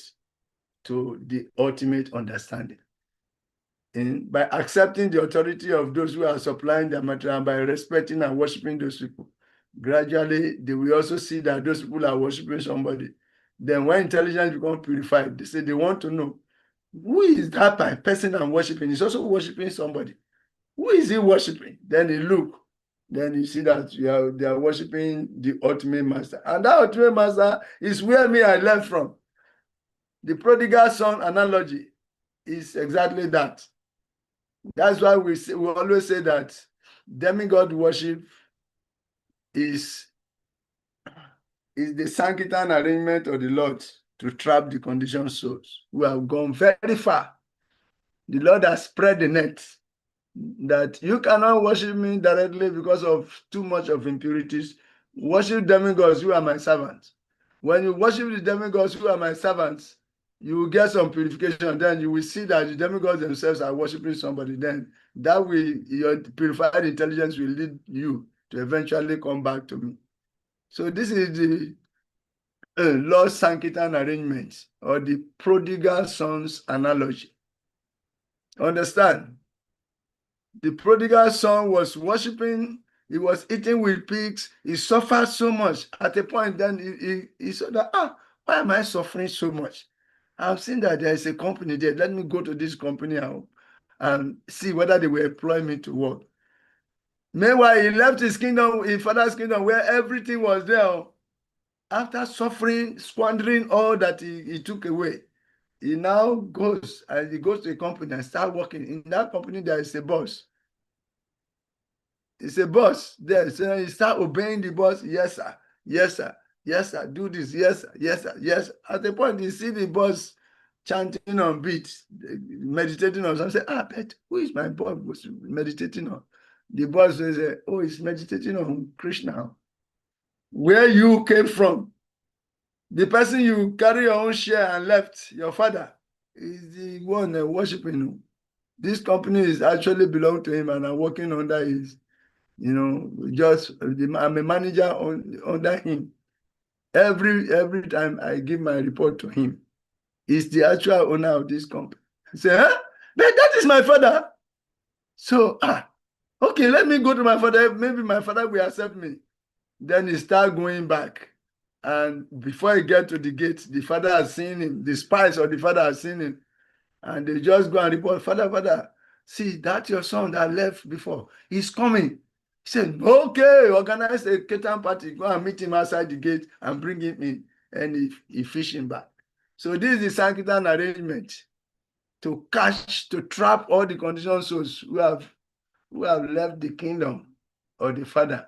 to the ultimate understanding. And by accepting the authority of those who are supplying their material, and by respecting and worshiping those people, gradually they will also see that those people are worshiping somebody. Then when intelligence becomes purified, they say they want to know, who is that person I'm worshiping? He's also worshiping somebody. Who is he worshiping? Then they look. Then you see that they are worshiping the ultimate master. And that ultimate master is where I learned from. The prodigal son analogy is exactly that. That's why we always say that demigod worship is the Sankirtan arrangement of the Lord to trap the conditioned souls who have gone very far. The Lord has spread the net that you cannot worship me directly because of too much of impurities. Worship demigods who are my servants. When you worship the demigods who are my servants, you will get some purification. Then you will see that the demigods themselves are worshiping somebody. Then that will, your purified intelligence will lead you to eventually come back to me. So this is the Lord Sankirtan arrangement, or the prodigal sons analogy. Understand? The prodigal son was worshiping, he was eating with pigs, he suffered so much. At a point, then he said that, why am I suffering so much? I've seen that there is a company there. Let me go to this company and see whether they will employ me to work. Meanwhile, he left his kingdom, his father's kingdom, where everything was there. After suffering, squandering all that he took away, he now goes to a company and start working. In that company, there is a boss. It's a boss there. So he start obeying the boss. Yes, sir. Yes, sir. Yes, sir. Do this. Yes, sir. Yes, sir. Yes. At the point, you see the boss chanting on beats, meditating on something. Say, but who is my boss was meditating on? The boss says, oh, he's meditating on Krishna. Where you came from, the person you carry your own share and left, your father, is the one worshiping him. This company is actually belong to him and I'm working under his, I'm a manager under him. Every time I give my report to him, he's the actual owner of this company. I say, but that is my father. So, okay, let me go to my father. Maybe my father will accept me. Then he start going back. And before he get to the gate, the father has seen him. The spies of the father has seen him. And they just go and report, Father, see, that's your son that left before. He's coming. He said, okay, organize a catering party. Go and meet him outside the gate and bring him in. And he fish him back. So this is the Sanctitan arrangement to trap all the conditioned souls who have left the kingdom of the Father,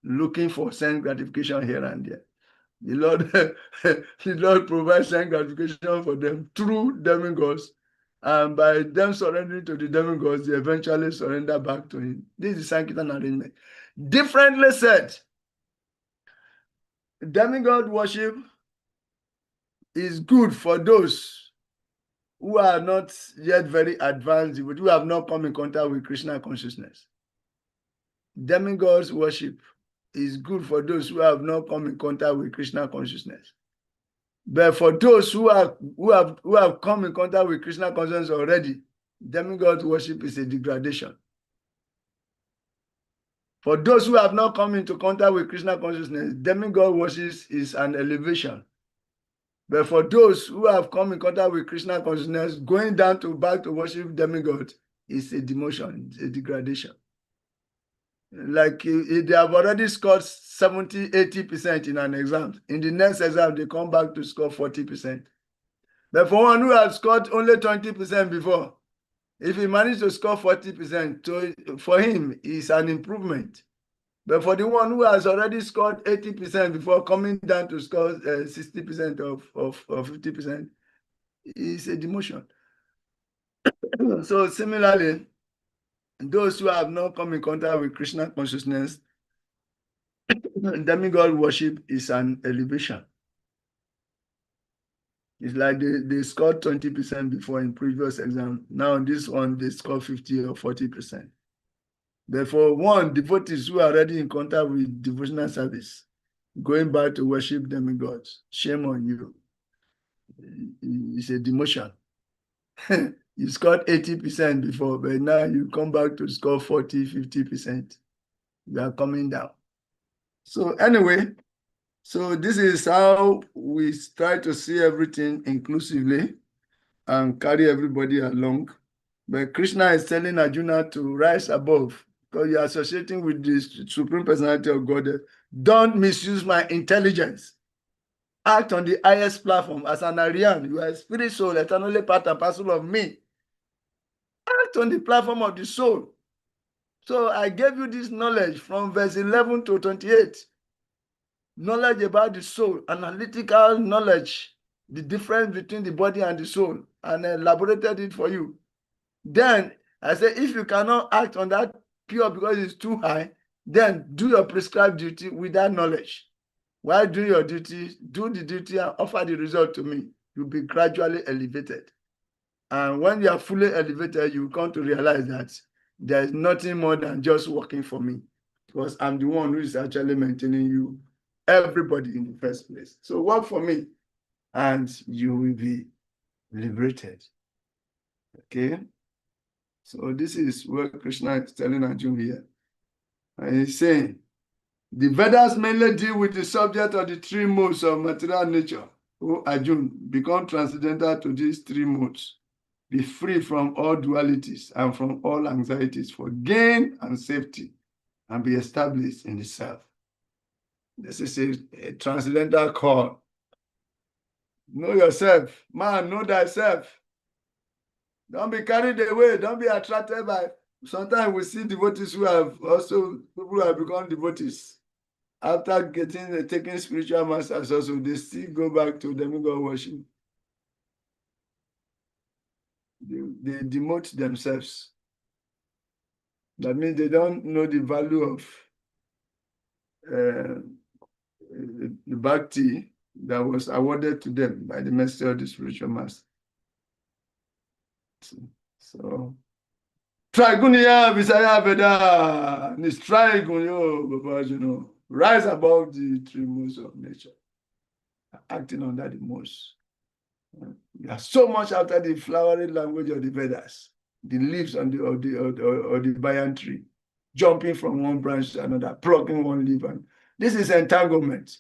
looking for sense gratification here and there. The Lord provides sense gratification for them through demigods, and by them surrendering to the demigods, they eventually surrender back to him. This is Sanctitan arrangement. Differently said, demigod worship is good for those who are not yet very advanced, but who have not come in contact with Krishna consciousness. Demigods worship is good for those who have not come in contact with Krishna consciousness. But for those who have come in contact with Krishna consciousness already, demigod worship is a degradation. For those who have not come into contact with Krishna consciousness, demigod worship is an elevation. But for those who have come in contact with Krishna consciousness, going down back to worship demigod is a demotion, it's a degradation. Like they have already scored 70-80% in an exam. In the next exam, they come back to score 40%. But for one who has scored only 20% before, if he managed to score 40%, for him, it's an improvement. But for the one who has already scored 80% before coming down to score 60% or 50%, it's a demotion. So similarly, those who have not come in contact with Krishna consciousness, demigod worship is an elevation. It's like they scored 20% before in previous exam. Now in this one, they score 50 or 40%. Therefore, one, devotees who are already in contact with devotional service, going back to worship demigods, shame on you. It's a demotion. You scored 80% before, but now you come back to score 40, 50%. You are coming down. So anyway, so this is how we try to see everything inclusively and carry everybody along. But Krishna is telling Arjuna to rise above because you're associating with the Supreme Personality of God. Don't misuse my intelligence. Act on the highest platform as an Aryan. You are a spirit soul, eternally part and parcel of me. Act on the platform of the soul. So I gave you this knowledge from verse 11 to 28. Knowledge about the soul, analytical knowledge, the difference between the body and the soul, and elaborated it for you. Then I say, if you cannot act on that pure because it's too high, then do your prescribed duty with that knowledge. While doing your duty, do the duty and offer the result to me. You'll be gradually elevated. And when you are fully elevated, you come to realize that there is nothing more than just working for me, because I'm the one who is actually maintaining you, everybody in the first place. So work for me and you will be liberated. Okay? So this is what Krishna is telling Arjuna here. And he's saying, the Vedas mainly deal with the subject of the three modes of material nature. O Arjuna, become transcendental to these three modes. Be free from all dualities and from all anxieties for gain and safety, and be established in the self. This is a transcendental call. Know yourself. Man, know thyself. Don't be carried away. Don't be attracted by. Sometimes we see devotees who have also, people who have become devotees. After taking spiritual masters also, they still go back to demigod worship. They demote themselves. That means they don't know the value of the Bhakti that was awarded to them by the master of the spiritual master. So, Trigunya Visaya Veda, this Trigunyo, rise above the three modes of nature, acting under the modes. We are so much after the flowery language of the Vedas, the leaves on the banyan tree, jumping from one branch to another, plucking one leaf. And this is entanglement.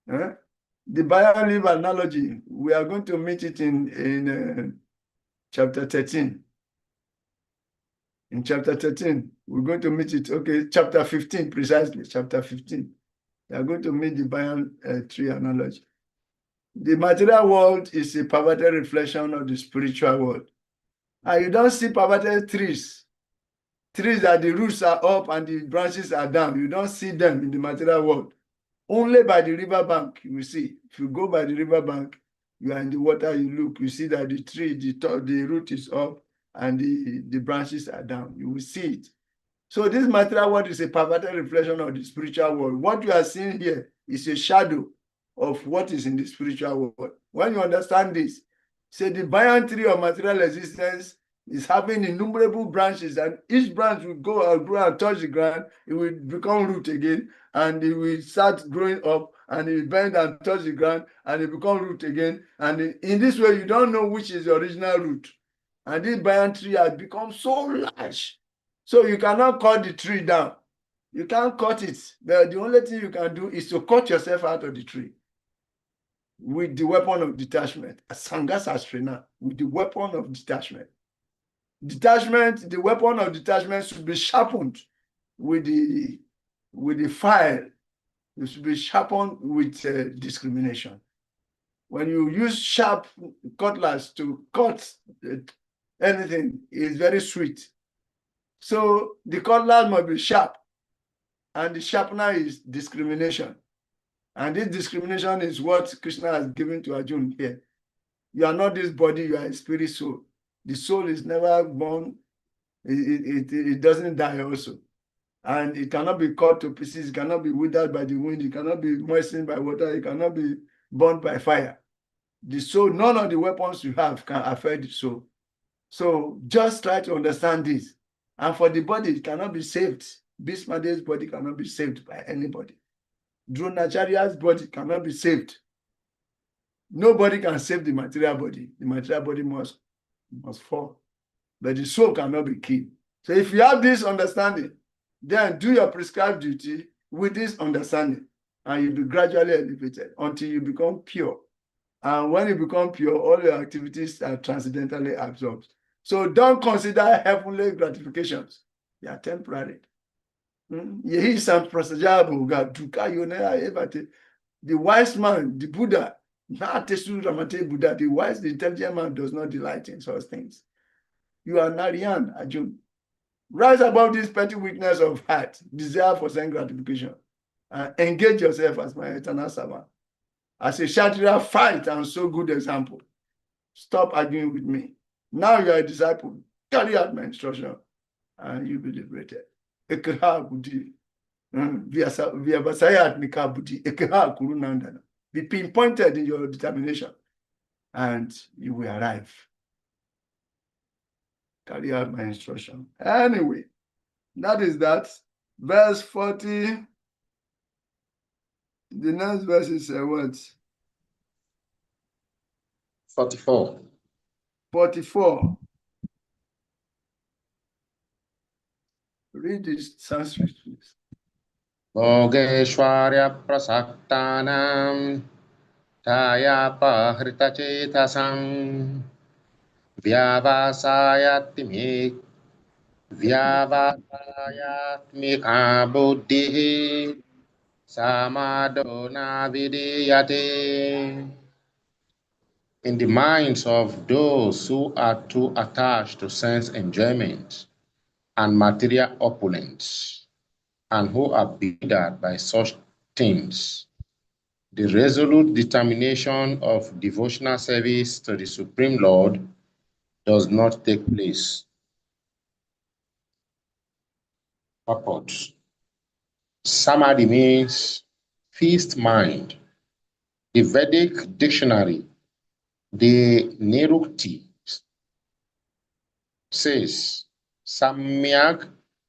The bio-leaf analogy, we are going to meet it in chapter 13. In chapter 13, we're going to meet it. Okay, chapter 15, precisely, chapter 15. We are going to meet the banyan tree analogy. The material world is a perverted reflection of the spiritual world. And you don't see perverted trees. Trees that the roots are up and the branches are down. You don't see them in the material world. Only by the river bank, you will see. If you go by the river bank, you are in the water, you look, you see that the tree, the root is up and the branches are down. You will see it. So this material world is a perverted reflection of the spiritual world. What you are seeing here is a shadow of what is in the spiritual world. When you understand this, say the banyan tree of material existence is having innumerable branches, and each branch will go and grow and touch the ground. It will become root again, and it will start growing up, and it will bend and touch the ground, and it become root again. And in this way, you don't know which is the original root. And this banyan tree has become so large. So you cannot cut the tree down. You can't cut it. But the only thing you can do is to cut yourself out of the tree with the weapon of detachment. Sanga Sastri now, with the weapon of detachment. Detachment, the weapon of detachment should be sharpened with the file. It should be sharpened with discrimination. When you use sharp cutlass to cut anything, it's very sweet. So the cutlass must be sharp, and the sharpener is discrimination. And this discrimination is what Krishna has given to Arjuna here. You are not this body, you are a spirit soul. The soul is never born, it doesn't die also. And it cannot be cut to pieces, it cannot be withered by the wind, it cannot be moistened by water, it cannot be burnt by fire. The soul, none of the weapons you have can affect the soul. So just try to understand this. And for the body, it cannot be saved. Bhismadeva's body cannot be saved by anybody. Dronacharya's body cannot be saved. Nobody can save the material body. The material body must fall. But the soul cannot be killed. So if you have this understanding, then do your prescribed duty with this understanding, and you'll be gradually elevated until you become pure. And when you become pure, all your activities are transcendentally absorbed. So don't consider heavenly gratifications. They are temporary. The wise man, the Buddha, the wise, the intelligent man does not delight in such things. You are Narayan, Arjuna. Rise above this petty weakness of heart, desire for sense gratification, and engage yourself as my eternal servant. As a Kshatriya, fight and show good example. Stop arguing with me. Now you are a disciple. Carry out my instruction, and you'll be liberated. Be pinpointed in your determination, and you will arrive. Carry out my instruction. Anyway, that is that. Verse 40. The next verse is what? 44. 44. Read this Sanskrit, please. Bhogeshwarya prasaktanam tayapa hritachetasam vyavasayatmika buddhi samadona vidiyate. In the minds of those who are too attached to sense enjoyment and material opulence, and who are bewildered by such things, the resolute determination of devotional service to the Supreme Lord does not take place. Purport. Samadhi means fixed mind. The Vedic dictionary, the Nirukti, says Samyak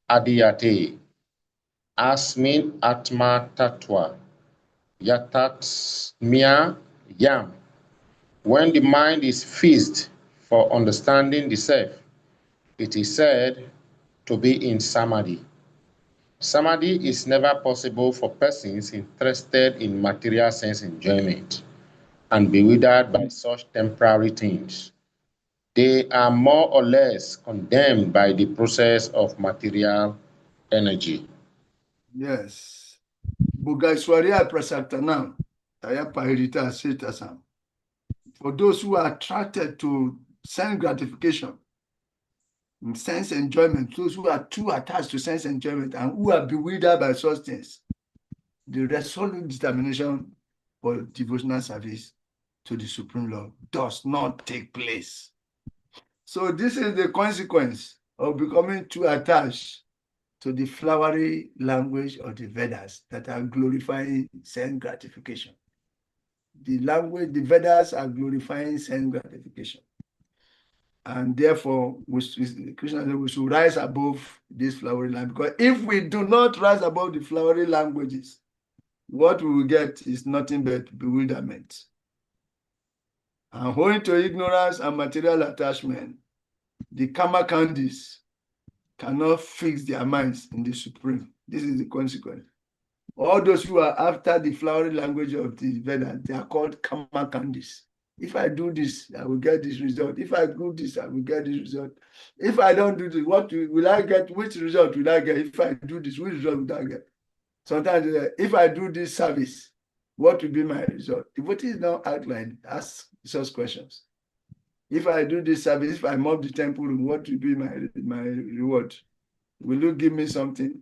Adiyate Asmin Atma Tatwa Yatatmya Yam. When the mind is fixed for understanding the self, it is said to be in Samadhi. Samadhi is never possible for persons interested in material sense enjoyment and bewildered by such temporary things. They are more or less condemned by the process of material energy. Yes. Bugaiswaria prasaktanam. Taya pahirita setasam. For those who are attracted to sense gratification, sense enjoyment, those who are too attached to sense enjoyment and who are bewildered by such things, the resolute determination for devotional service to the Supreme Lord does not take place. So this is the consequence of becoming too attached to the flowery language of the Vedas that are glorifying sense gratification. The language, the Vedas are glorifying sense gratification. And therefore, Krishna said we should rise above this flowery language. Because if we do not rise above the flowery languages, what we will get is nothing but bewilderment. And owing to ignorance and material attachment, the karma candies cannot fix their minds in the Supreme. This is the consequence. All those who are after the flowery language of the Vedas, they are called karma candies. If I do this, I will get this result. If I do this, I will get this result. If I don't do this, what will I get? Which result will I get? If I do this, which result will I get? Sometimes, if I do this service, what will be my result? Devotees now outline, ask such questions. If I do this service, if I mop the temple room, what will be my reward? Will you give me something?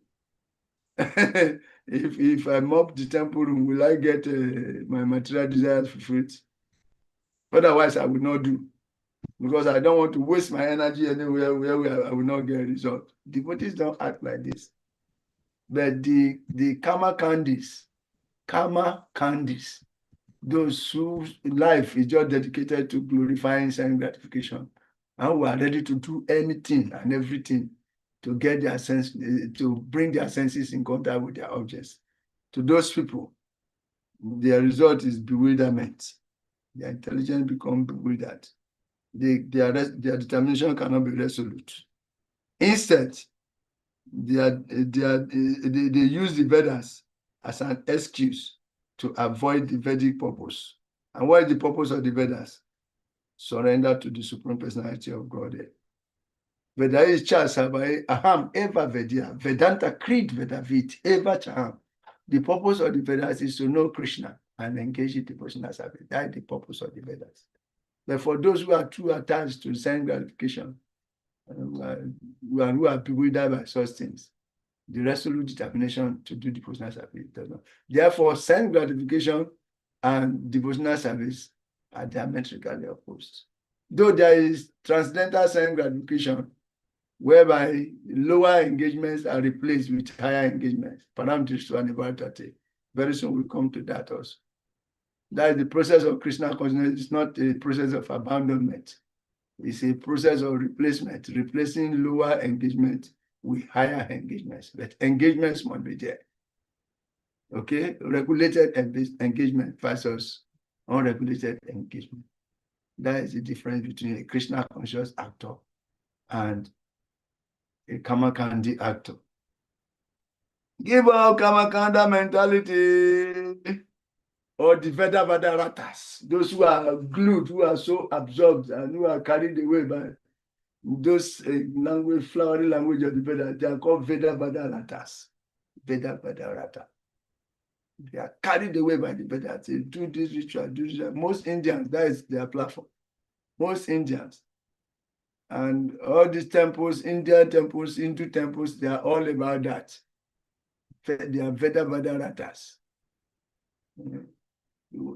if I mop the temple room, will I get my material desires fulfilled? Otherwise, I will not do, because I don't want to waste my energy anywhere where I will not get a result. Devotees don't act like this. But the karma candies, those whose life is just dedicated to glorifying sense gratification, and who are ready to do anything and everything to get their sense, to bring their senses in contact with their objects. To those people, their result is bewilderment. Their intelligence becomes bewildered. Their determination cannot be resolute. Instead, they use the Vedas as an excuse to avoid the Vedic purpose. And what is the purpose of the Vedas? Surrender to the Supreme Personality of Godhead. Vedai Chasabai Aham Eva Vedya Vedanta Creed Vedavit Eva Chaham. The purpose of the Vedas is to know Krishna and engage in devotional service. That is the purpose of the Vedas. But for those who are too attached to sense gratification, who are bewildered by such things, the resolute determination to do devotional service does not. Therefore, sense gratification and devotional service are diametrically opposed. Though there is transcendental sense gratification, whereby lower engagements are replaced with higher engagements. Very soon we'll come to that also. That is the process of Krishna consciousness. It's not a process of abandonment. It's a process of replacement, replacing lower engagement with higher engagements. But engagements must be there. Okay? Regulated engagement versus unregulated engagement. That is the difference between a Krishna conscious actor and a Kamakandi actor. Give up Kamakanda mentality, or the Veda Ratas, those who are glued, who are so absorbed and who are carried away by those flowery language of the Veda. They are called Veda Ratas. Veda Rata. They are carried away by the Veda. They do this ritual, do this. Most Indians, that is their platform. Most Indians. And all these temples, Indian temples, Hindu temples, they are all about that. They are Veda Ratas.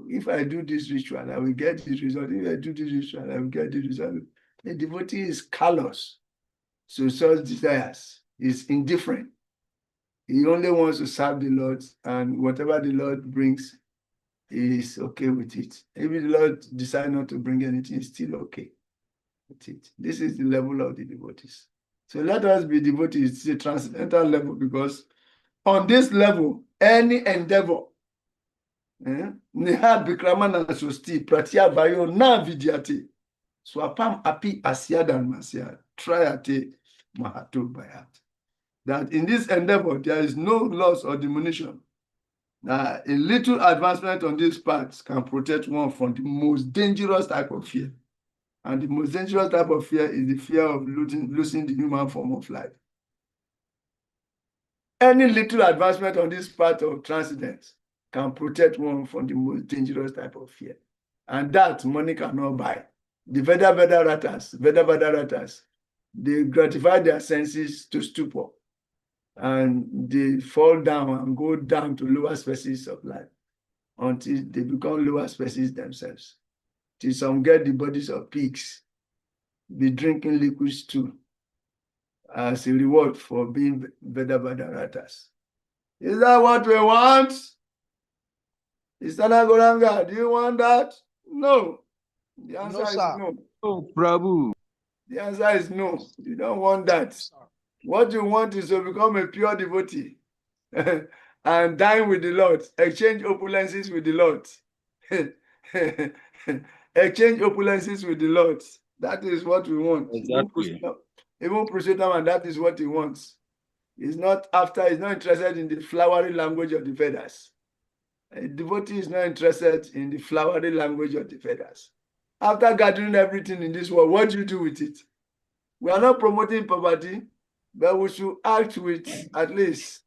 If I do this ritual, I will get this result. If I do this ritual, I will get this result. The devotee is callous. So such desires is indifferent. He only wants to serve the Lord, and whatever the Lord brings, he is okay with it. If the Lord decides not to bring anything, he's still okay with it. This is the level of the devotees. So let us be devotees. It's a transcendental level, because on this level, any endeavor, Nihad Bikramana Sosti, Pratia Bayo, Na Vidyate, Swapam Api Asiadan Masia, Triate Mahato Bayat. that in this endeavor there is no loss or diminution. A little advancement on this path can protect one from the most dangerous type of fear. And the most dangerous type of fear is the fear of losing the human form of life. Any little advancement on this path of transcendence can protect one from the most dangerous type of fear. And that money cannot buy. The Veda ratas, they gratify their senses to stupor. And they fall down and go down to lower species of life until they become lower species themselves. Till some get the bodies of pigs, be drinking liquids too, as a reward for being Veda ratas. Is that what we want? Istana Goranga, do you want that? No. The answer is no. Oh, Prabhu. The answer is no. You don't want that. What you want is to become a pure devotee and dine with the Lord, exchange opulences with the Lord. Exchange opulences with the Lord. That is what we want. Exactly. Even Purushottam, that is what he wants. He's not interested in the flowery language of the Vedas. A devotee is not interested in the flowery language of the Vedas. After gathering everything in this world, what do you do with it? We are not promoting poverty, but we should act with, at least,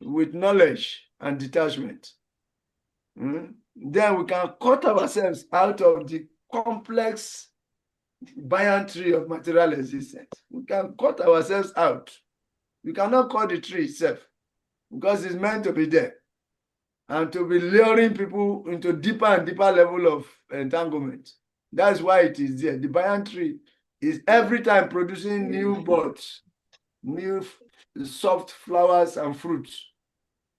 with knowledge and detachment. Then we can cut ourselves out of the complex buoyancy of material existence. We can cut ourselves out. We cannot cut the tree itself because it's meant to be there and to be luring people into deeper and deeper level of entanglement. That's why it is there. The banyan tree is every time producing new buds, new soft flowers and fruits.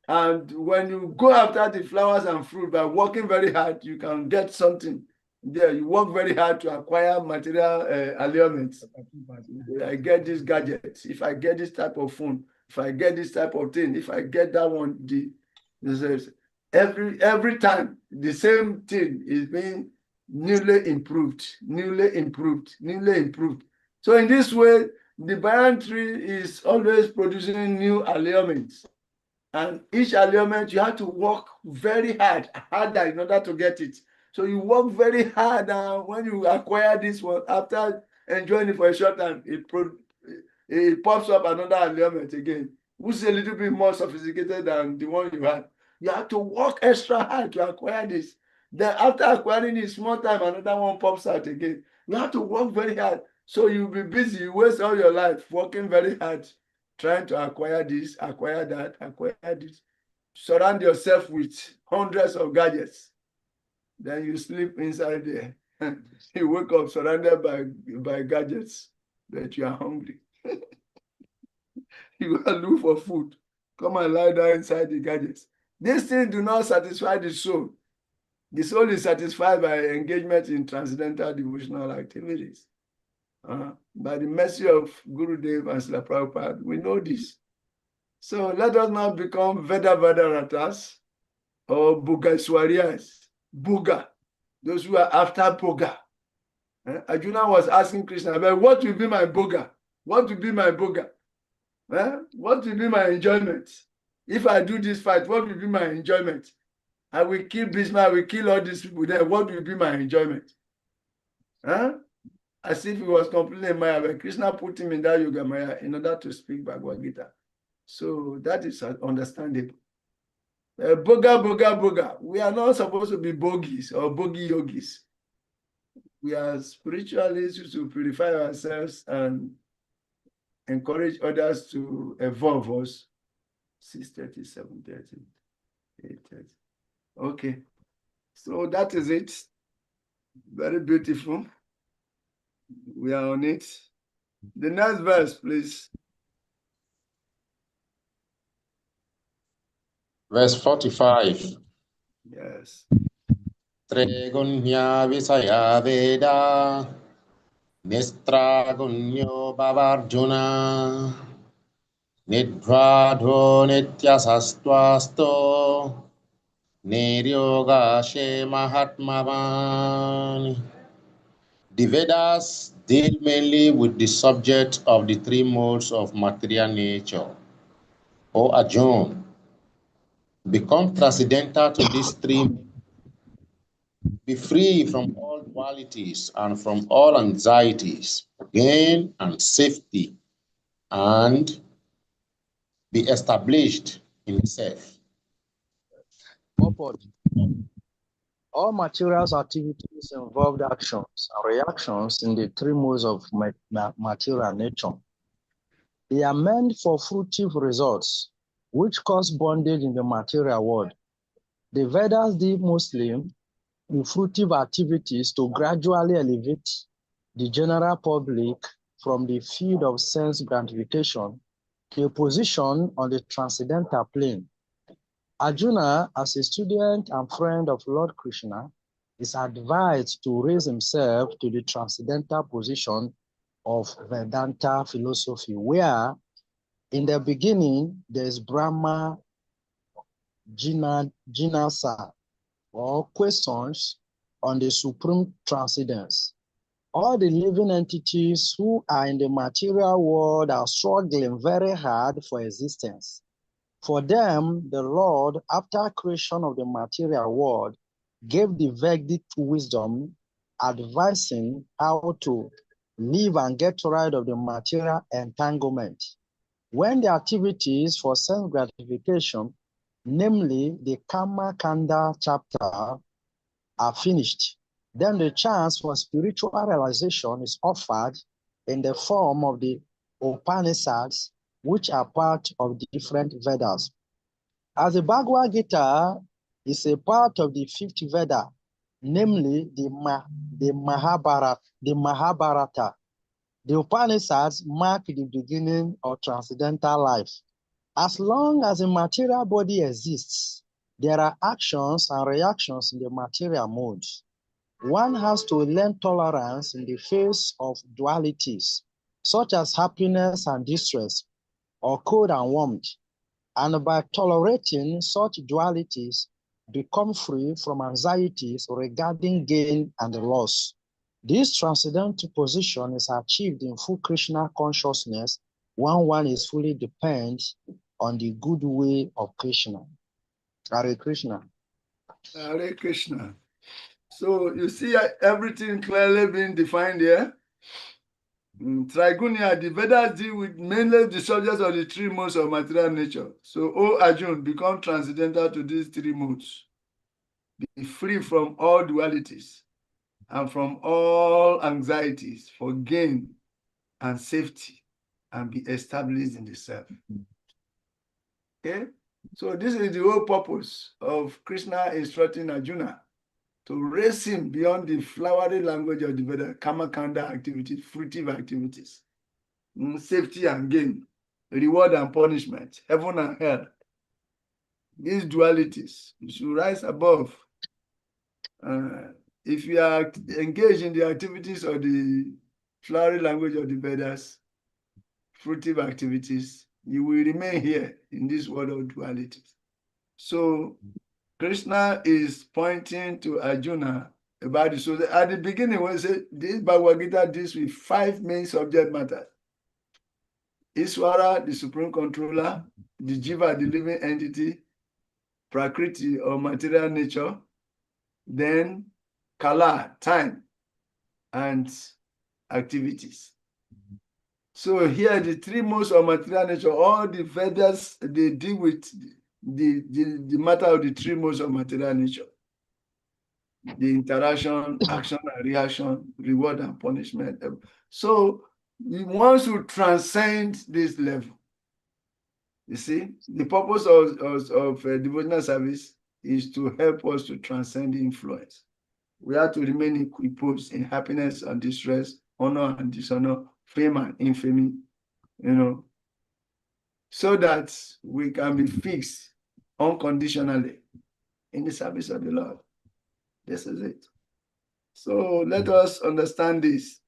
And when you go after the flowers and fruit by working very hard, you can get something there. You work very hard to acquire material allurements. I get this gadget. If I get this type of phone, if I get this type of thing, if I get that one, every time the same thing is being newly improved. So in this way, the banyan tree is always producing new allurements. And each allurement, you have to work very harder in order to get it. So you work very hard, and when you acquire this one, after enjoying it for a short time, it pops up another allurement again, which is a little bit more sophisticated than the one you had. You have to work extra hard to acquire this. Then after acquiring it, small time, another one pops out again. You have to work very hard. So you'll be busy. You waste all your life working very hard, trying to acquire this, acquire that, acquire this. Surround yourself with hundreds of gadgets. Then you sleep inside there. You wake up surrounded by gadgets, but you are hungry. You go look for food. Come and lie down inside the gadgets. These things do not satisfy the soul. The soul is satisfied by engagement in transcendental devotional activities. By the mercy of Gurudev and Srila Prabhupada, we know this. So let us not become Veda ratas or Bugaswarias. Buga, those who are after Boga. Arjuna was asking Krishna, but what will be my Boga? What will be my Boga? What will be my enjoyment? If I do this fight, what will be my enjoyment? I will kill Bhishma, I will kill all these people there. What will be my enjoyment? As if he was completely Maya, but Krishna put him in that Yoga Maya in order to speak Bhagavad Gita. So that is understandable. Boga. We are not supposed to be bogies or bogi yogis. We are spiritualists to purify ourselves and encourage others to evolve us. 6:30, 7:30, 8:30. Okay. So that is it. Very beautiful. We are on it. The next verse, please. Verse 45. Yes. Tregunya visaya veda nistragunyo bavarjuna nidradho nityasastvasto niryogashe mahatmavan. The Vedas deal mainly with the subject of the three modes of material nature. O Arjuna, become transcendental to these three. Be free from all dualities and from all anxieties, gain and safety, and be established in self. Purport. All material activities involve actions and reactions in the three modes of material nature. They are meant for fruitive results, which cause bondage in the material world. The Vedas deal mostly in fruitive activities to gradually elevate the general public from the field of sense gratification to a position on the transcendental plane. Arjuna, as a student and friend of Lord Krishna, is advised to raise himself to the transcendental position of Vedanta philosophy, where in the beginning there is Brahma Jinasa, or questions on the supreme transcendence. All the living entities who are in the material world are struggling very hard for existence. For them, the Lord, after creation of the material world, gave the Vedic wisdom, advising how to live and get rid of the material entanglement. When the activities for sense gratification, namely the Karma Kanda chapter, are finished, then the chance for spiritual realization is offered in the form of the Upanishads, which are part of the different Vedas. As the Bhagavad Gita is a part of the fifth Veda, namely the Mahabharata, the Upanishads mark the beginning of transcendental life. As long as a material body exists, there are actions and reactions in the material mode. One has to learn tolerance in the face of dualities, such as happiness and distress, or cold and warmth, and by tolerating such dualities, become free from anxieties regarding gain and loss. This transcendental position is achieved in full Krishna consciousness when one is fully dependent on the good way of Krishna. Hare Krishna. Hare Krishna. So you see everything clearly being defined here. Trigunia, the Vedas deal with mainly the subjects of the three modes of material nature. So, O Arjuna, become transcendental to these three modes. Be free from all dualities and from all anxieties for gain and safety, and be established in the self. Okay? So this is the whole purpose of Krishna instructing Arjuna to raise him beyond the flowery language of the Veda, Karma Kanda activities, fruitive activities, safety and gain, reward and punishment, heaven and hell. These dualities, you should rise above. If you are engaged in the activities of the flowery language of the Vedas, fruitive activities, you will remain here in this world of dualities. So Krishna is pointing to Arjuna about this. So at the beginning, when he said this Bhagavad Gita deals with 5 main subject matters. Iswara, the supreme controller, the Jiva, the living entity, Prakriti or material nature, then Kala, time, and activities. So here, the 3 modes of material nature, all the Vedas, they deal with the matter of the 3 modes of material nature. The interaction, action and reaction, reward and punishment. So we want to transcend this level. You see, the purpose of devotional service is to help us to transcend the influence. We have to remain equiposed in happiness and distress, honor and dishonor, fame and infamy, so that we can be fixed unconditionally in the service of the Lord. This is it. So let us understand this.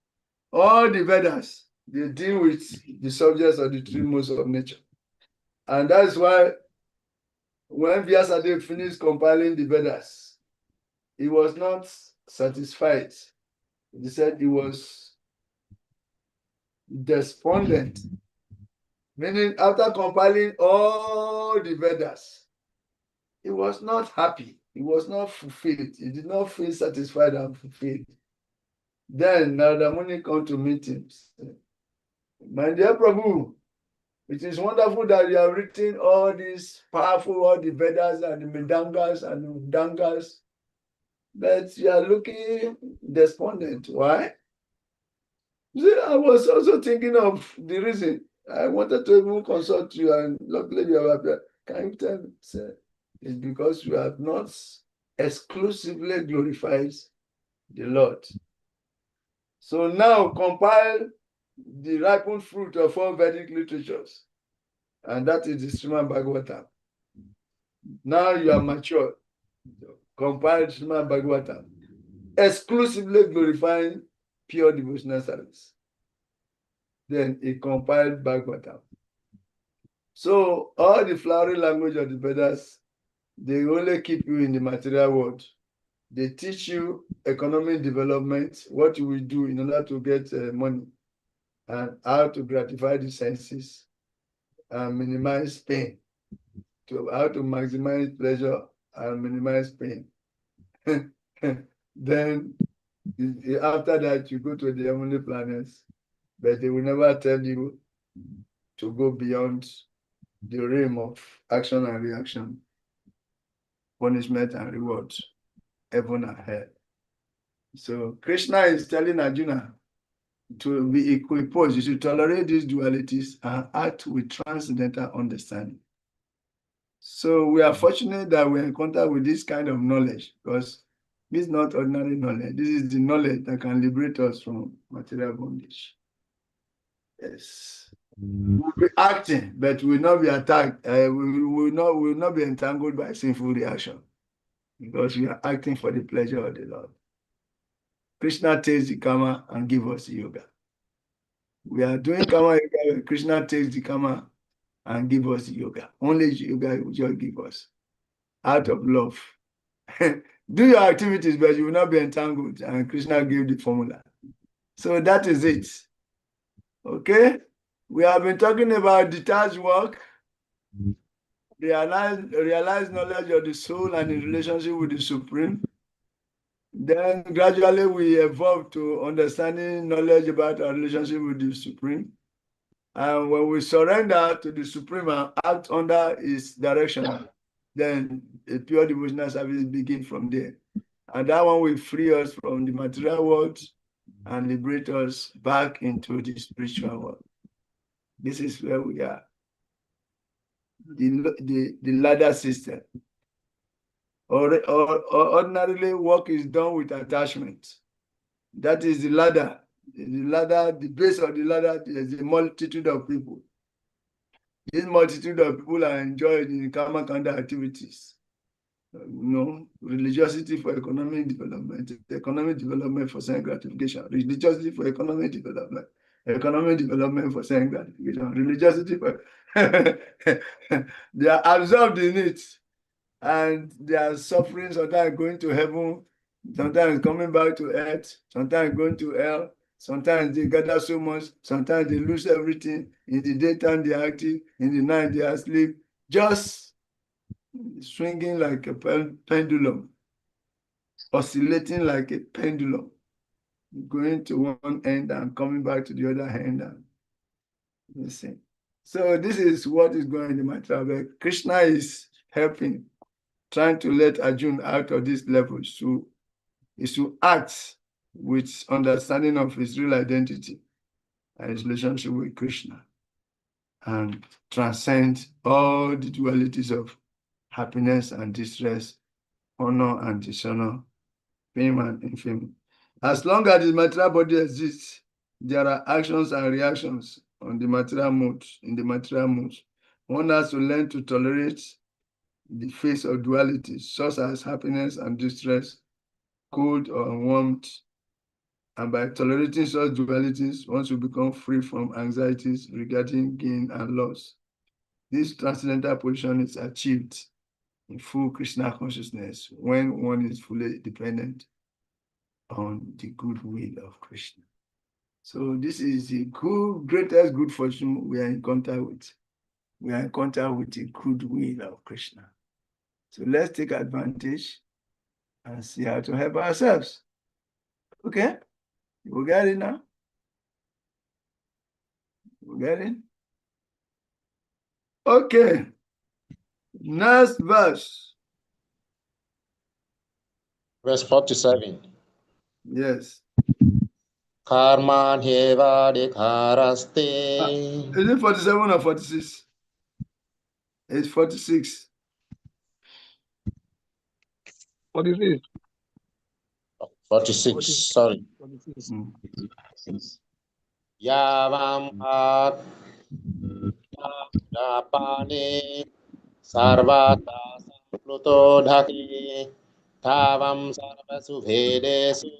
All the Vedas, they deal with the subjects of the 3 modes of nature. And that's why when Vyasadeva finished compiling the Vedas, he was not satisfied. He said he was despondent Meaning, after compiling all the Vedas, he was not happy. He was not fulfilled. He did not feel satisfied and fulfilled. Then Narada Muni come to meet him. My dear Prabhu, it is wonderful that you have written all these powerful, all the Vedas and the Midangas and the Dangas, but you are looking despondent. Why? See, I was also thinking of the reason. I wanted to even consult you, and luckily you have appeared. Can you tell me? Sir, it's because you have not exclusively glorified the Lord. So now compile the ripened fruit of all Vedic literatures, and that is the Srimad Bhagavatam. Now you are mature. Compile Srimad Bhagavatam, exclusively glorifying pure devotional service. Then he compiled Bhagavatam. So all the flowery language of the Vedas, they only keep you in the material world. They teach you economic development, what you will do in order to get money, and how to gratify the senses and minimize pain, how to maximize pleasure and minimize pain. Then after that, you go to the heavenly planets, but they will never tell you to go beyond the realm of action and reaction, punishment and reward, heaven and hell. So Krishna is telling Arjuna to be equiposed, you should tolerate these dualities and act with transcendental understanding. So we are fortunate that we encounter with this kind of knowledge, because this is not ordinary knowledge. This is the knowledge that can liberate us from material bondage. Yes. We'll be acting, but we will not be attacked. We will not be entangled by sinful reaction, because we are acting for the pleasure of the Lord. Krishna takes the karma and gives us the yoga. We are doing karma yoga when Krishna takes the karma and gives us the yoga. Only yoga will just give us out of love. Do your activities, but you will not be entangled. And Krishna gave the formula. So that is it. Okay? We have been talking about detached work, realize knowledge of the soul and in relationship with the Supreme. Then gradually we evolve to understanding knowledge about our relationship with the Supreme. And when we surrender to the Supreme and act under his direction, then a pure devotional service begins from there. And that one will free us from the material world and liberate us back into the spiritual world. This is where we are. The ladder system. Ordinarily, work is done with attachment. That is the ladder. The base of the ladder is a multitude of people. This multitude of people are enjoyed in karma kanda activities. Religiosity for economic development for sense gratification, religiosity for economic development for sense gratification, religiosity for they are absorbed in it, and they are suffering, sometimes going to heaven, sometimes coming back to earth, sometimes going to hell. Sometimes they gather so much, sometimes they lose everything. In the daytime they are active, in the night they are asleep, just swinging like a pendulum, oscillating like a pendulum, going to one end and coming back to the other end. And you see. So this is what is going in my travel. Krishna is helping, trying to let Arjuna out of this level, is to act with understanding of his real identity and his relationship with Krishna, and transcend all the dualities of happiness and distress, honor and dishonor, fame and infamy. As long as the material body exists, there are actions and reactions on the material mode, in the material mode. One has to learn to tolerate the face of duality, such as happiness and distress, cold or warmth. And by tolerating such dualities, one will become free from anxieties regarding gain and loss. This transcendental position is achieved in full Krishna consciousness when one is fully dependent on the goodwill of Krishna. So this is the greatest good fortune we are in contact with. We are in contact with the good will of Krishna. So let's take advantage and see how to help ourselves. Okay? You get it now? You get it? Okay. Next verse. Verse 47. Yes. Karman heva dekaraste. Is it 47 or 46? It's 46. 46. 46, sorry. 46. Yavam at dapane sarvata sampluto dhaki tavam sarvasu vedesu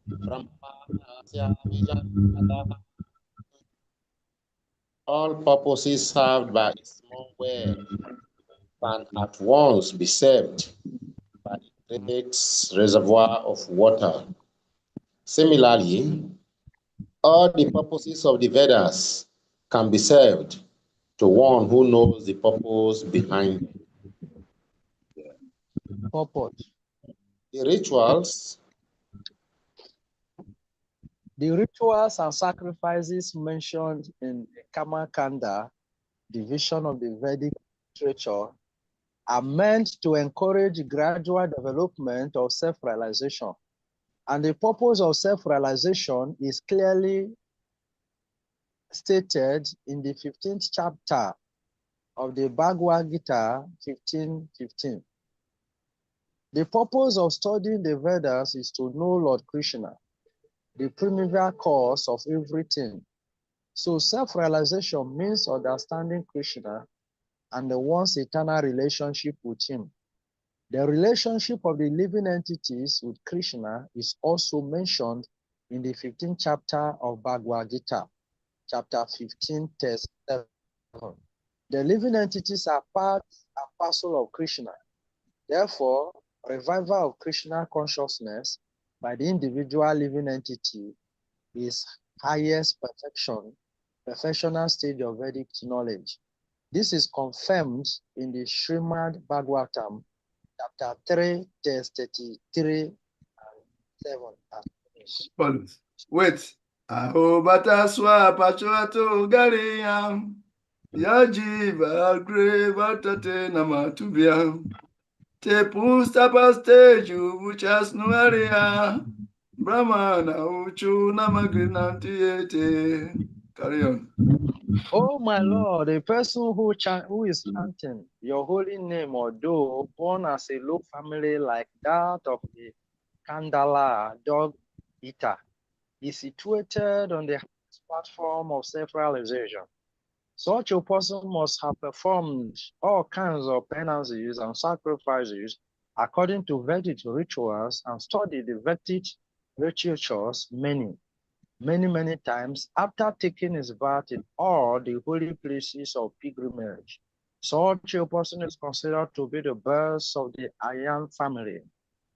brahmanasya vijnata. All purposes served by a small well can at once be served by a great reservoir of water. Similarly, all the purposes of the Vedas can be served to one who knows the purpose behind them. Purpose. The rituals and sacrifices mentioned in the Karma Kanda division of the Vedic literature are meant to encourage gradual development of self-realization. And the purpose of self-realization is clearly stated in the 15th chapter of the Bhagavad Gita 15:15. The purpose of studying the Vedas is to know Lord Krishna, the primeval cause of everything. So self-realization means understanding Krishna and the one's eternal relationship with him. The relationship of the living entities with Krishna is also mentioned in the 15th chapter of Bhagavad Gita, chapter 15, text 7. The living entities are part and parcel of Krishna. Therefore, revival of Krishna consciousness by the individual living entity is highest perfectional stage of Vedic knowledge. This is confirmed in the Srimad Bhagavatam, chapter 3, text 33 and 7. Follows. Wait. Ahobata swapachoto gariyam. Yajiva grevatate namatubhyam. Te pustapasteju vuchasnuaria. Brahmana uchu namagrinantiyete. Carry on. Oh my Lord, a person who is chanting your holy name, although born as a low family like that of the Kandala dog eater, is situated on the platform of self-realization. Such a person must have performed all kinds of penances and sacrifices according to Vedic rituals and studied the Vedic literatures many times after taking his bath in all the holy places of pilgrimage. Such a person is considered to be the best of the Aryan family.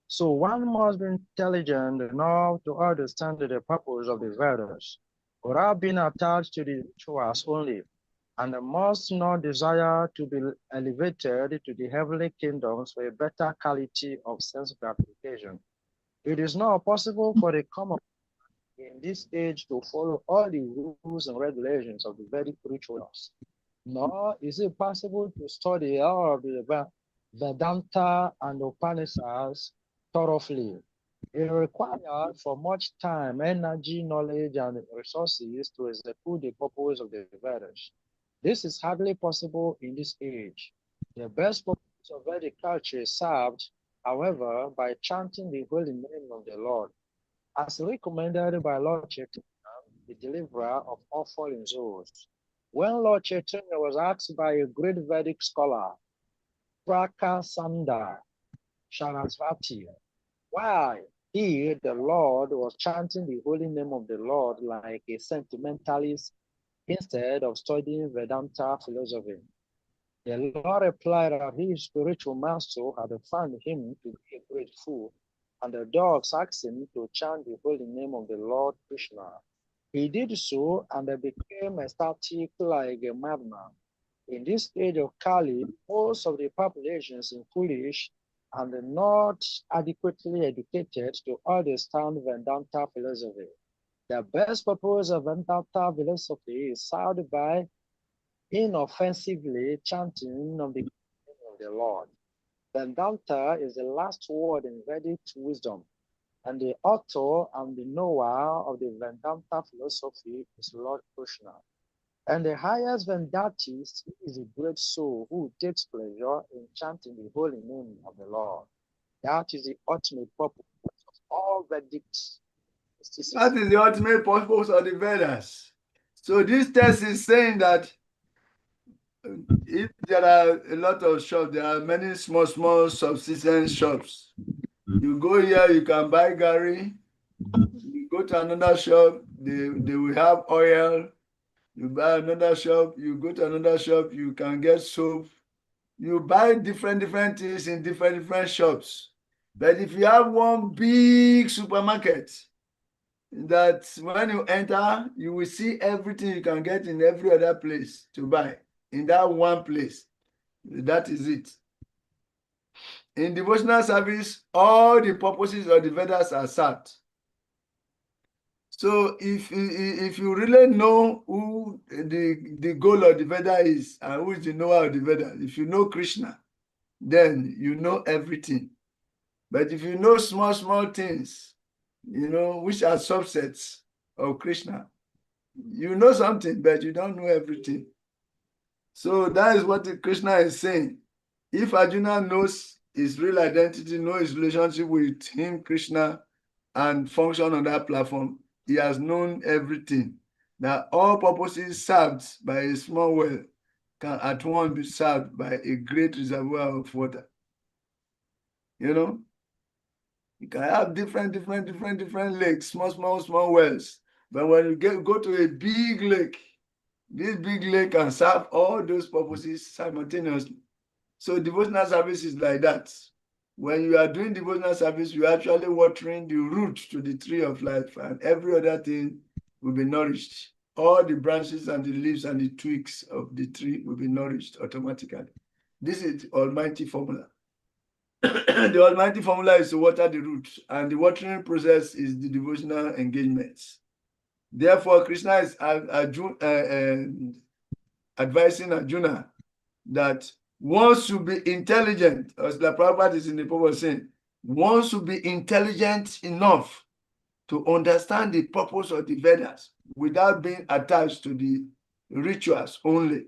So one must be intelligent enough to understand the purpose of the Vedas, without being attached to the rituals only, and must not desire to be elevated to the heavenly kingdoms for a better quality of sense gratification. It is not possible for the common in this age to follow all the rules and regulations of the Vedic rituals, nor is it possible to study all of the Vedanta and Upanishads thoroughly. It requires for much time, energy, knowledge, and resources to execute the purpose of the Vedas. This is hardly possible in this age. The best purpose of Vedic culture is served, however, by chanting the holy name of the Lord, as recommended by Lord Chaitanya, the deliverer of all fallen souls. When Lord Chaitanya was asked by a great Vedic scholar, Prakasanda Sarasvati, why he, the Lord, was chanting the holy name of the Lord like a sentimentalist instead of studying Vedanta philosophy, the Lord replied that his spiritual master had found him to be a great fool, and the dogs asked him to chant the holy name of the Lord Krishna. He did so and became ecstatic like a madman. In this stage of Kali, most of the population is foolish and not adequately educated to understand Vedanta philosophy. The best purpose of Vedanta philosophy is served by inoffensively chanting of the name of the Lord. Vedanta is the last word in Vedic wisdom, and the author and the knower of the Vedanta philosophy is Lord Krishna. And the highest Vedantist is a great soul who takes pleasure in chanting the holy name of the Lord. That is the ultimate purpose of all Vedic mysticism. That is the ultimate purpose of the Vedas. So this text is saying that if there are a lot of shops, there are many small subsistence shops. You go here, you can buy gari. You go to another shop, they will have oil. You buy another shop, you go to another shop, you can get soap. You buy different things in different shops. But if you have one big supermarket, that when you enter, you will see everything you can get in every other place to buy in that one place. That is it. In devotional service, all the purposes of the Vedas are served. So if you really know who the goal of the Veda is and who is the knower of the Veda, if you know Krishna, then you know everything. But if you know small things, which are subsets of Krishna, you know something, but you don't know everything. So that is what Krishna is saying. If Arjuna knows his real identity, knows his relationship with him, Krishna, and function on that platform, he has known everything. That all purposes served by a small well can at once be served by a great reservoir of water. You can have different lakes, small wells. But when you go to a big lake, this big lake can serve all those purposes simultaneously. So devotional service is like that. When you are doing devotional service, you are actually watering the root to the tree of life, and every other thing will be nourished. All the branches and the leaves and the twigs of the tree will be nourished automatically. This is the almighty formula. The almighty formula is to water the root, and the watering process is the devotional engagements. Therefore, Krishna is advising Arjuna that one should be intelligent, as the Prabhupada is in the purpose saying, one should be intelligent enough to understand the purpose of the Vedas without being attached to the rituals only.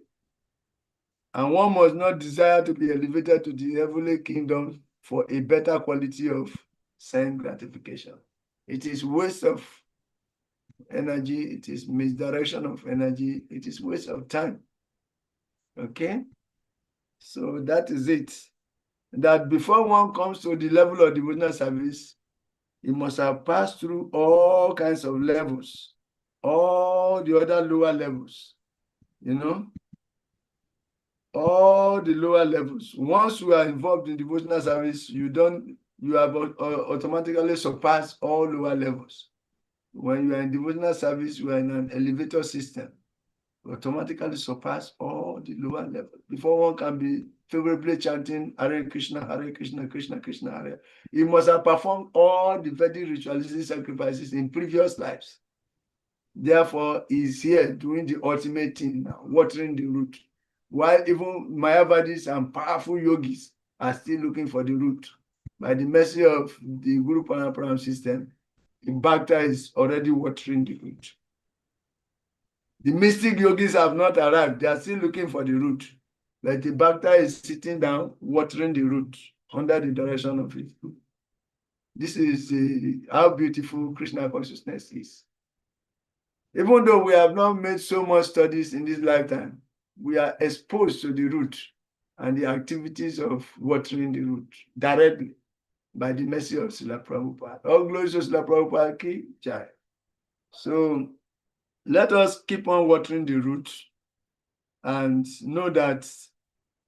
And one must not desire to be elevated to the heavenly kingdom for a better quality of sense gratification. It is waste of energy. It is misdirection of energy. It is waste of time. Okay? So that is it. That before one comes to the level of devotional service, he must have passed through all kinds of levels, all the other lower levels, all the lower levels. Once you are involved in devotional service, you have automatically surpassed all lower levels. When you are in devotional service, you are in an elevator system. You automatically surpass all the lower levels. Before one can be favorably chanting Hare Krishna, Krishna Krishna, Hare, he must have performed all the Vedic ritualistic sacrifices in previous lives. Therefore, he's here doing the ultimate thing now, watering the root. While even Mayavadis and powerful yogis are still looking for the root. By the mercy of the Guru Paramparam system, the Bhakti is already watering the root. The mystic yogis have not arrived. They are still looking for the root. But the Bhakti is sitting down, watering the root under the direction of it. This is how beautiful Krishna consciousness is. Even though we have not made so much studies in this lifetime, we are exposed to the root and the activities of watering the root directly by the mercy of Srila Prabhupada. All glories to Srila Prabhupada ki jai. So let us keep on watering the root and know that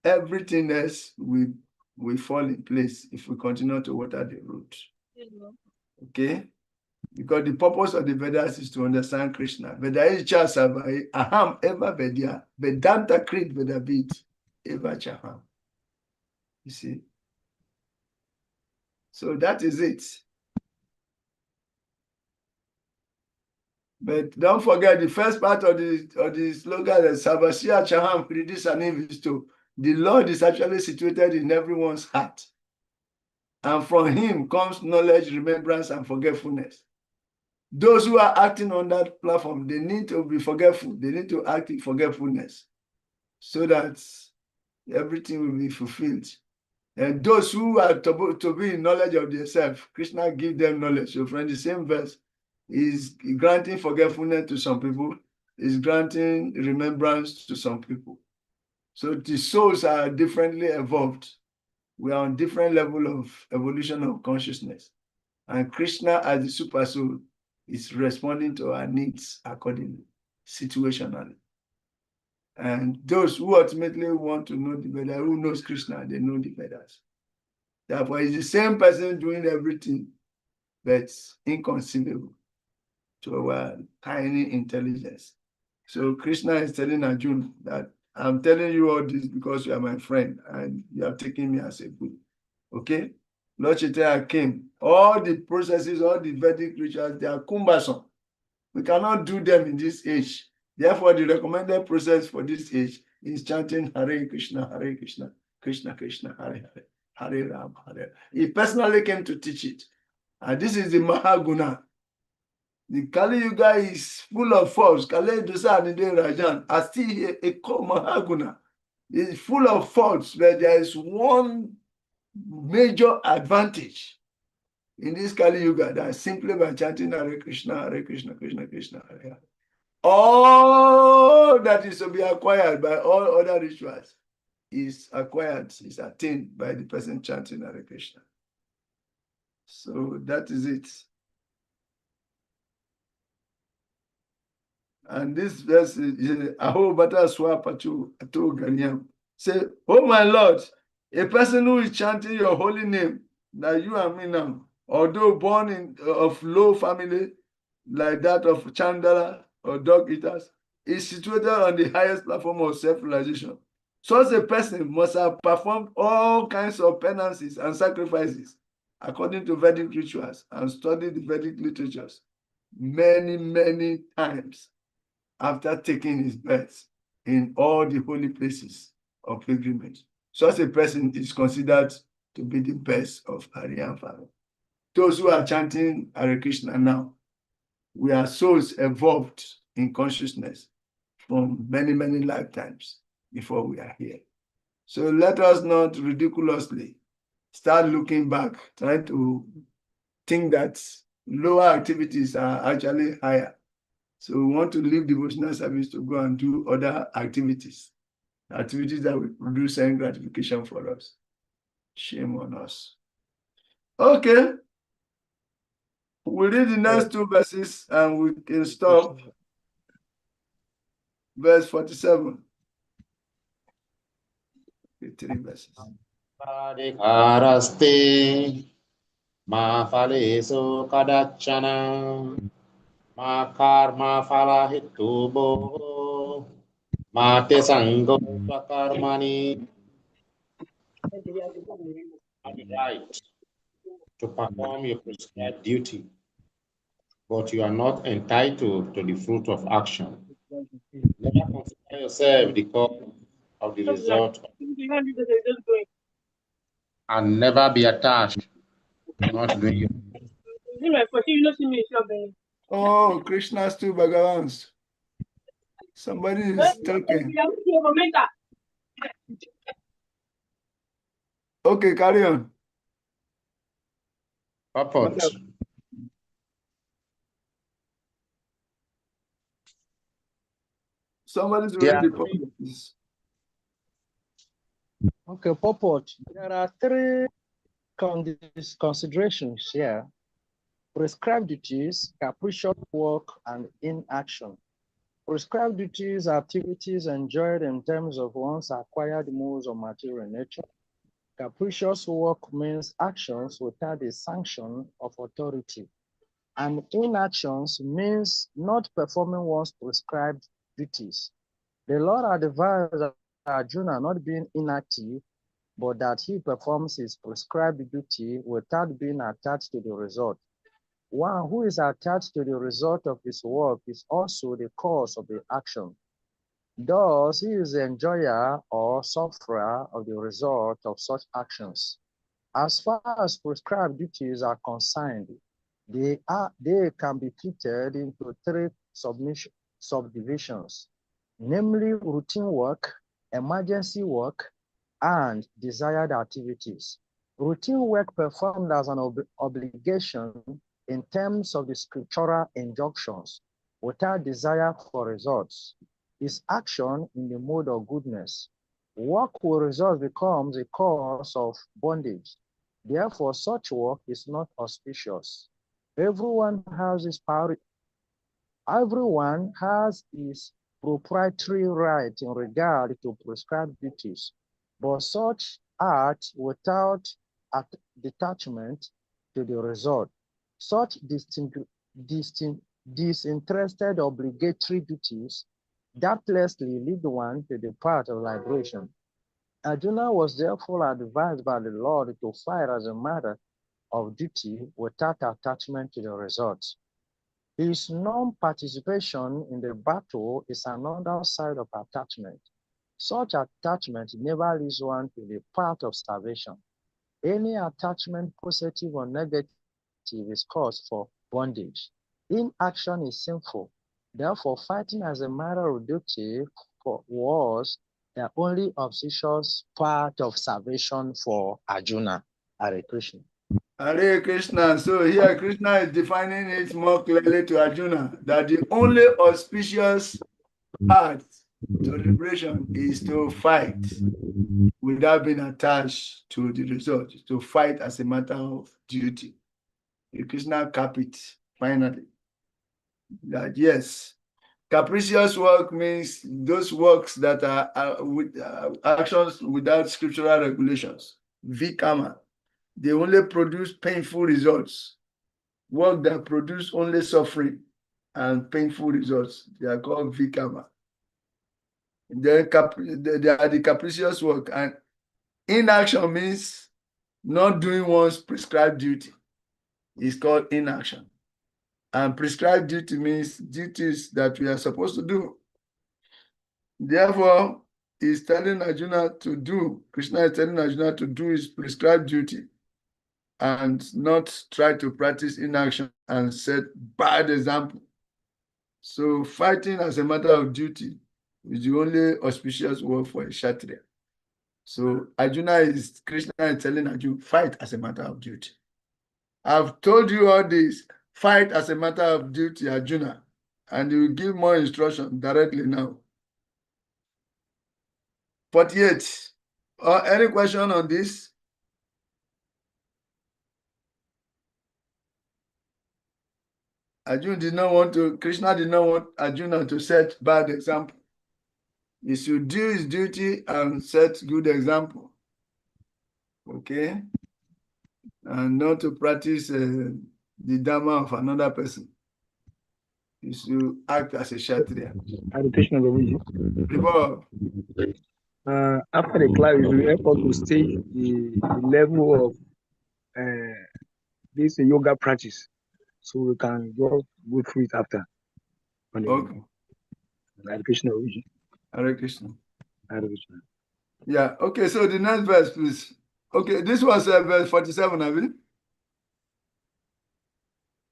everything else will fall in place if we continue to water the root. Okay? Because the purpose of the Vedas is to understand Krishna. Vedai cha savai aham eva vedya Vedanta krit vedavit eva chaham. You see? So that is it. But don't forget the first part of the slogan is Savasya Chaham Kridis Anivisto. The Lord is actually situated in everyone's heart. And from him comes knowledge, remembrance, and forgetfulness. Those who are acting on that platform, they need to be forgetful. They need to act in forgetfulness so that everything will be fulfilled. And those who are to be in knowledge of themselves, Krishna give them knowledge. So from the same verse, is granting forgetfulness to some people, is granting remembrance to some people. So the souls are differently evolved. We are on different level of evolution of consciousness. And Krishna as the super soul is responding to our needs accordingly, situationally. And those who ultimately want to know the Vedas, who knows Krishna, they know the Vedas. Therefore, it's the same person doing everything, but inconceivable to our tiny intelligence. So Krishna is telling Arjuna that I'm telling you all this because you are my friend and you have taken me as a good. Okay? Lord Chaitanya came. All the processes, all the Vedic rituals, they are cumbersome. We cannot do them in this age. Therefore, the recommended process for this age is chanting Hare Krishna, Krishna Krishna, Hare Hare, Hare Ram, Hare. He personally came to teach it. And this is the Mahaguna. The Kali Yuga is full of faults. Kali Dosa and Rajan are still here. A Mahaguna is full of faults, but there is one major advantage in this Kali Yuga that simply by chanting Hare Krishna, Krishna Krishna, Hare Hare. All that is to be acquired by all other rituals is acquired, is attained by the person chanting Hare Krishna. So that is it. And this verse is Aho Bata Swapatu Ato Ganyam. Say, oh my Lord, a person who is chanting your holy name, that you and me now, although born in of low family, like that of Chandala or dog eaters, is situated on the highest platform of self-realization. Such a person must have performed all kinds of penances and sacrifices according to Vedic rituals and studied the Vedic literatures many, many times after taking his birth in all the holy places of pilgrimage. Such a person is considered to be the best of Aryan family. Those who are chanting Hare Krishna now, we are souls evolved in consciousness from many, many lifetimes before we are here. So let us not ridiculously start looking back, trying to think that lower activities are actually higher. So we want to leave devotional service to go and do other activities that will produce any gratification for us. Shame on us. Okay. We'll read the next two verses and we can stop. Verse 47. Okay, 3 verses. Adhikaraste ma falesu kadachana ma karma falahitubo ma te sango karmani. Have the right to perform your prescribed duty, but you are not entitled to the fruit of action. Never consider yourself the cause of the result, and never be attached to not doing your. Oh, Krishna's two Bhagavans. Somebody is talking. Okay, carry on. Purport. Somebody's reading the purport. Okay, purport. There are three considerations here: prescribed duties, capricious work, and inaction. Prescribed duties are activities enjoyed in terms of one's acquired modes of material nature. Capricious work means actions without the sanction of authority. And inactions means not performing one's prescribed duties. The Lord advised Arjuna not being inactive, but that he performs his prescribed duty without being attached to the result. One who is attached to the result of his work is also the cause of the action. Thus, he is the enjoyer or sufferer of the result of such actions. As far as prescribed duties are concerned, they can be treated into three subdivisions, namely routine work, emergency work, and desired activities. Routine work performed as an obligation in terms of the scriptural injunctions without desire for results is action in the mode of goodness. Work with results becomes a cause of bondage. Therefore, such work is not auspicious. Everyone has his proprietary right in regard to prescribed duties, but such art without detachment to the result. Such disinterested obligatory duties doubtlessly lead one to the path of liberation. Arjuna was therefore advised by the Lord to fight as a matter of duty without attachment to the results. His non-participation in the battle is another side of attachment. Such attachment never leads one to the path of salvation. Any attachment, positive or negative, is cause for bondage. Inaction is sinful. Therefore, fighting as a matter of duty was the only obvious part of salvation for Arjuna. Hare Krishna. Hare Krishna. So here Krishna is defining it more clearly to Arjuna that the only auspicious path to liberation is to fight without being attached to the result, to fight as a matter of duty. Krishna cap it finally. That yes, capricious work means those works that are with actions without scriptural regulations. Vikama. They only produce painful results. Work that produce only suffering and painful results. They are called vikama. They are the capricious work. And inaction means not doing one's prescribed duty. It's called inaction. And prescribed duty means duties that we are supposed to do. Therefore, he's telling Arjuna to do, Krishna is telling Arjuna to do his prescribed duty and not try to practice inaction and set bad example. So fighting as a matter of duty is the only auspicious work for a Kshatriya. So Krishna is telling Arjuna, fight as a matter of duty. I've told you all this, fight as a matter of duty, Arjuna, and he will give more instruction directly now. 48. Any question on this? Krishna did not want Arjuna to set bad example. He should do his duty and set good example. Okay? And not to practice the dharma of another person. He should act as a Kshatriya. Krishna Before, after the class, we will help us to stage the level of this yoga practice, so we can go through it after. okay. Hare Krishna. Hare Krishna. Hare Krishna. Yeah, okay, so the next verse, please. Okay, this was verse 47, I believe.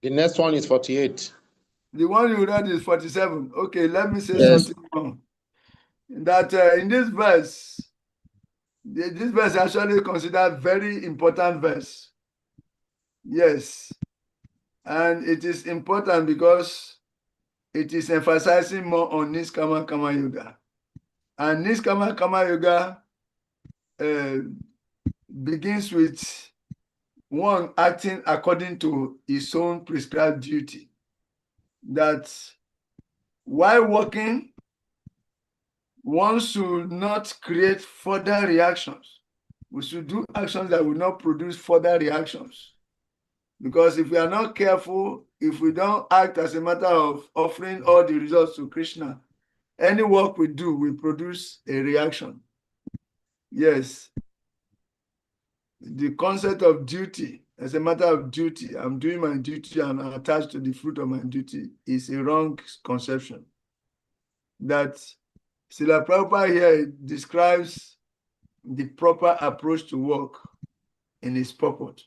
The next one is 48. The one you read is 47. Okay, let me say Yes. something more. That in this verse actually considered very important verse. Yes. And it is important because it is emphasizing more on Niskama Kama Yoga. And Niskama Kama Yoga begins with one acting according to his own prescribed duty. That while working, one should not create further reactions. We should do actions that will not produce further reactions. Because if we are not careful, if we don't act as a matter of offering all the results to Krishna, any work we do will produce a reaction. Yes. The concept of duty, as a matter of duty, I'm doing my duty and I'm attached to the fruit of my duty, is a wrong conception. That Srila Prabhupada here describes the proper approach to work in his purport.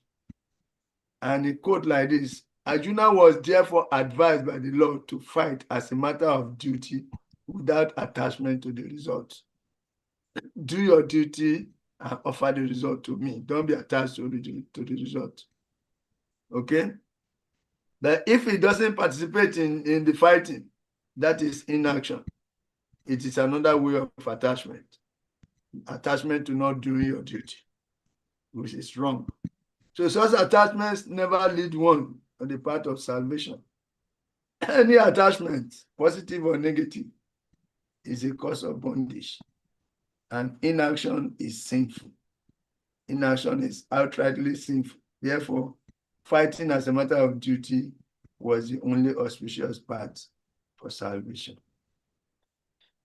And he quote like this: Arjuna was therefore advised by the Lord to fight as a matter of duty without attachment to the result. Do your duty and offer the result to me. Don't be attached to the result. Okay? But if he doesn't participate in the fighting, that is inaction. It is another way of attachment. Attachment to not doing your duty, which is wrong. So such attachments never lead one on the path of salvation. Any attachment, positive or negative, is a cause of bondage. And inaction is sinful. Inaction is outrightly sinful. Therefore, fighting as a matter of duty was the only auspicious path for salvation.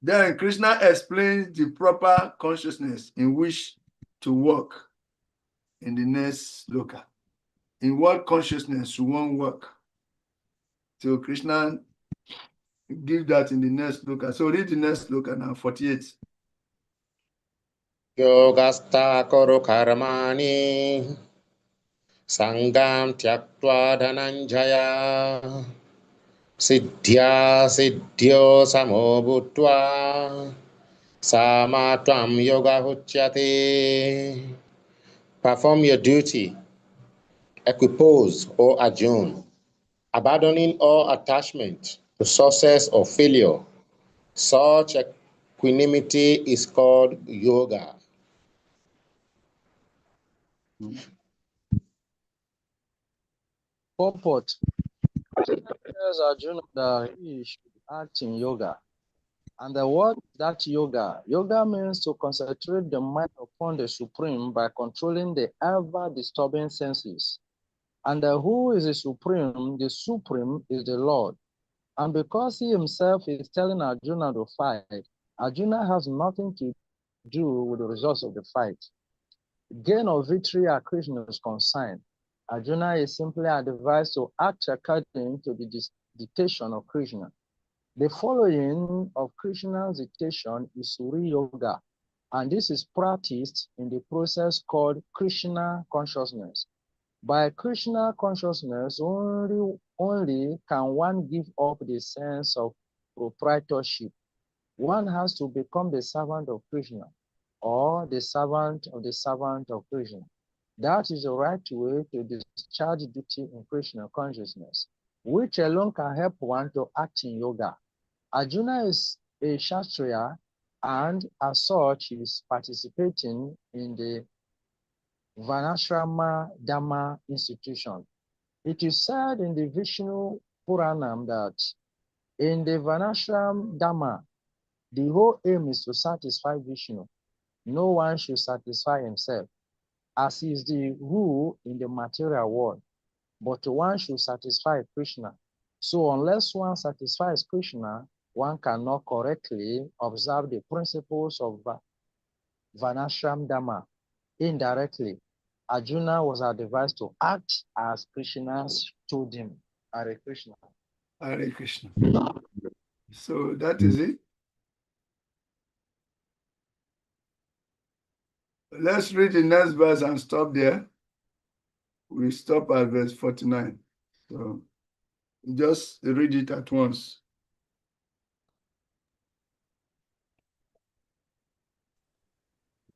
Then Krishna explains the proper consciousness in which to work in the next sloka. In what consciousness should one work? So Krishna give that in the next sloka. So read the next sloka now, 48. Yogasta koro karmani sangam tyaktva dhananjaya siddhya siddhyo samo bhutva samatvam yoga uchyate. Perform your duty, equipose, O Arjuna, abandoning all attachment to success or failure. Such equanimity is called yoga. Purport. Tells Arjuna that he should act in yoga. And the word that yoga means to concentrate the mind upon the Supreme by controlling the ever-disturbing senses. And who is the Supreme? The Supreme is the Lord. And because he himself is telling Arjuna to fight, Arjuna has nothing to do with the results of the fight. Gain of victory at Krishna is concerned. Arjuna is simply advised to act according to the dictation of Krishna. The following of Krishna's dictation is Suri Yoga, and this is practiced in the process called Krishna consciousness. By Krishna consciousness, only can one give up the sense of proprietorship. One has to become the servant of Krishna, or the servant of Krishna. That is the right way to discharge duty in Krishna consciousness, which alone can help one to act in yoga. Arjuna is a Kshatriya and as such is participating in the Varnashrama Dhamma institution. It is said in the Vishnu Puranam that in the Varnashram Dhamma, the whole aim is to satisfy Vishnu. No one should satisfy himself, as is the rule in the material world, but one should satisfy Krishna. So unless one satisfies Krishna, one cannot correctly observe the principles of Varnashram Dhamma. Indirectly, Arjuna was advised to act as Krishna told him. Hare Krishna. Hare Krishna. So that is it. Let's read the next verse and stop there. We stop at verse 49. So just read it at once.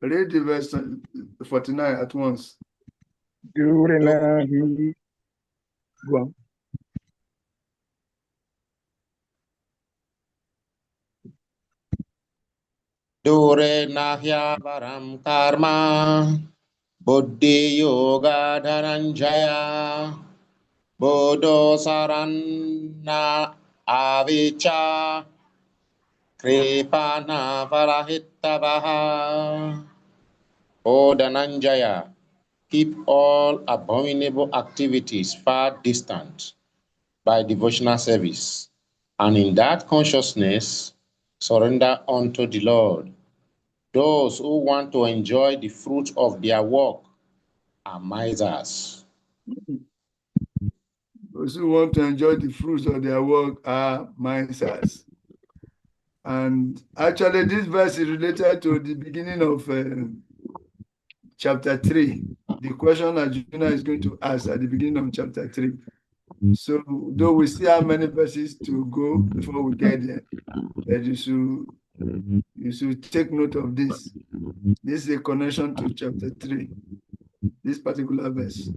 Read the verse 49 at once. During go. Dure nahya varam karma buddhi yoga dhananjaya bodho saranna avicha kripana parahittavaha. O Dhananjaya, keep all abominable activities far distant by devotional service, and in that consciousness, surrender unto the Lord. Those who want to enjoy the fruit of their work are misers. Those who want to enjoy the fruits of their work are misers. And actually, this verse is related to the beginning of chapter 3. The question Arjuna is going to ask at the beginning of chapter 3. So, though we still have many verses to go before we get there, but you should take note of this. This is a connection to chapter 3, this particular verse.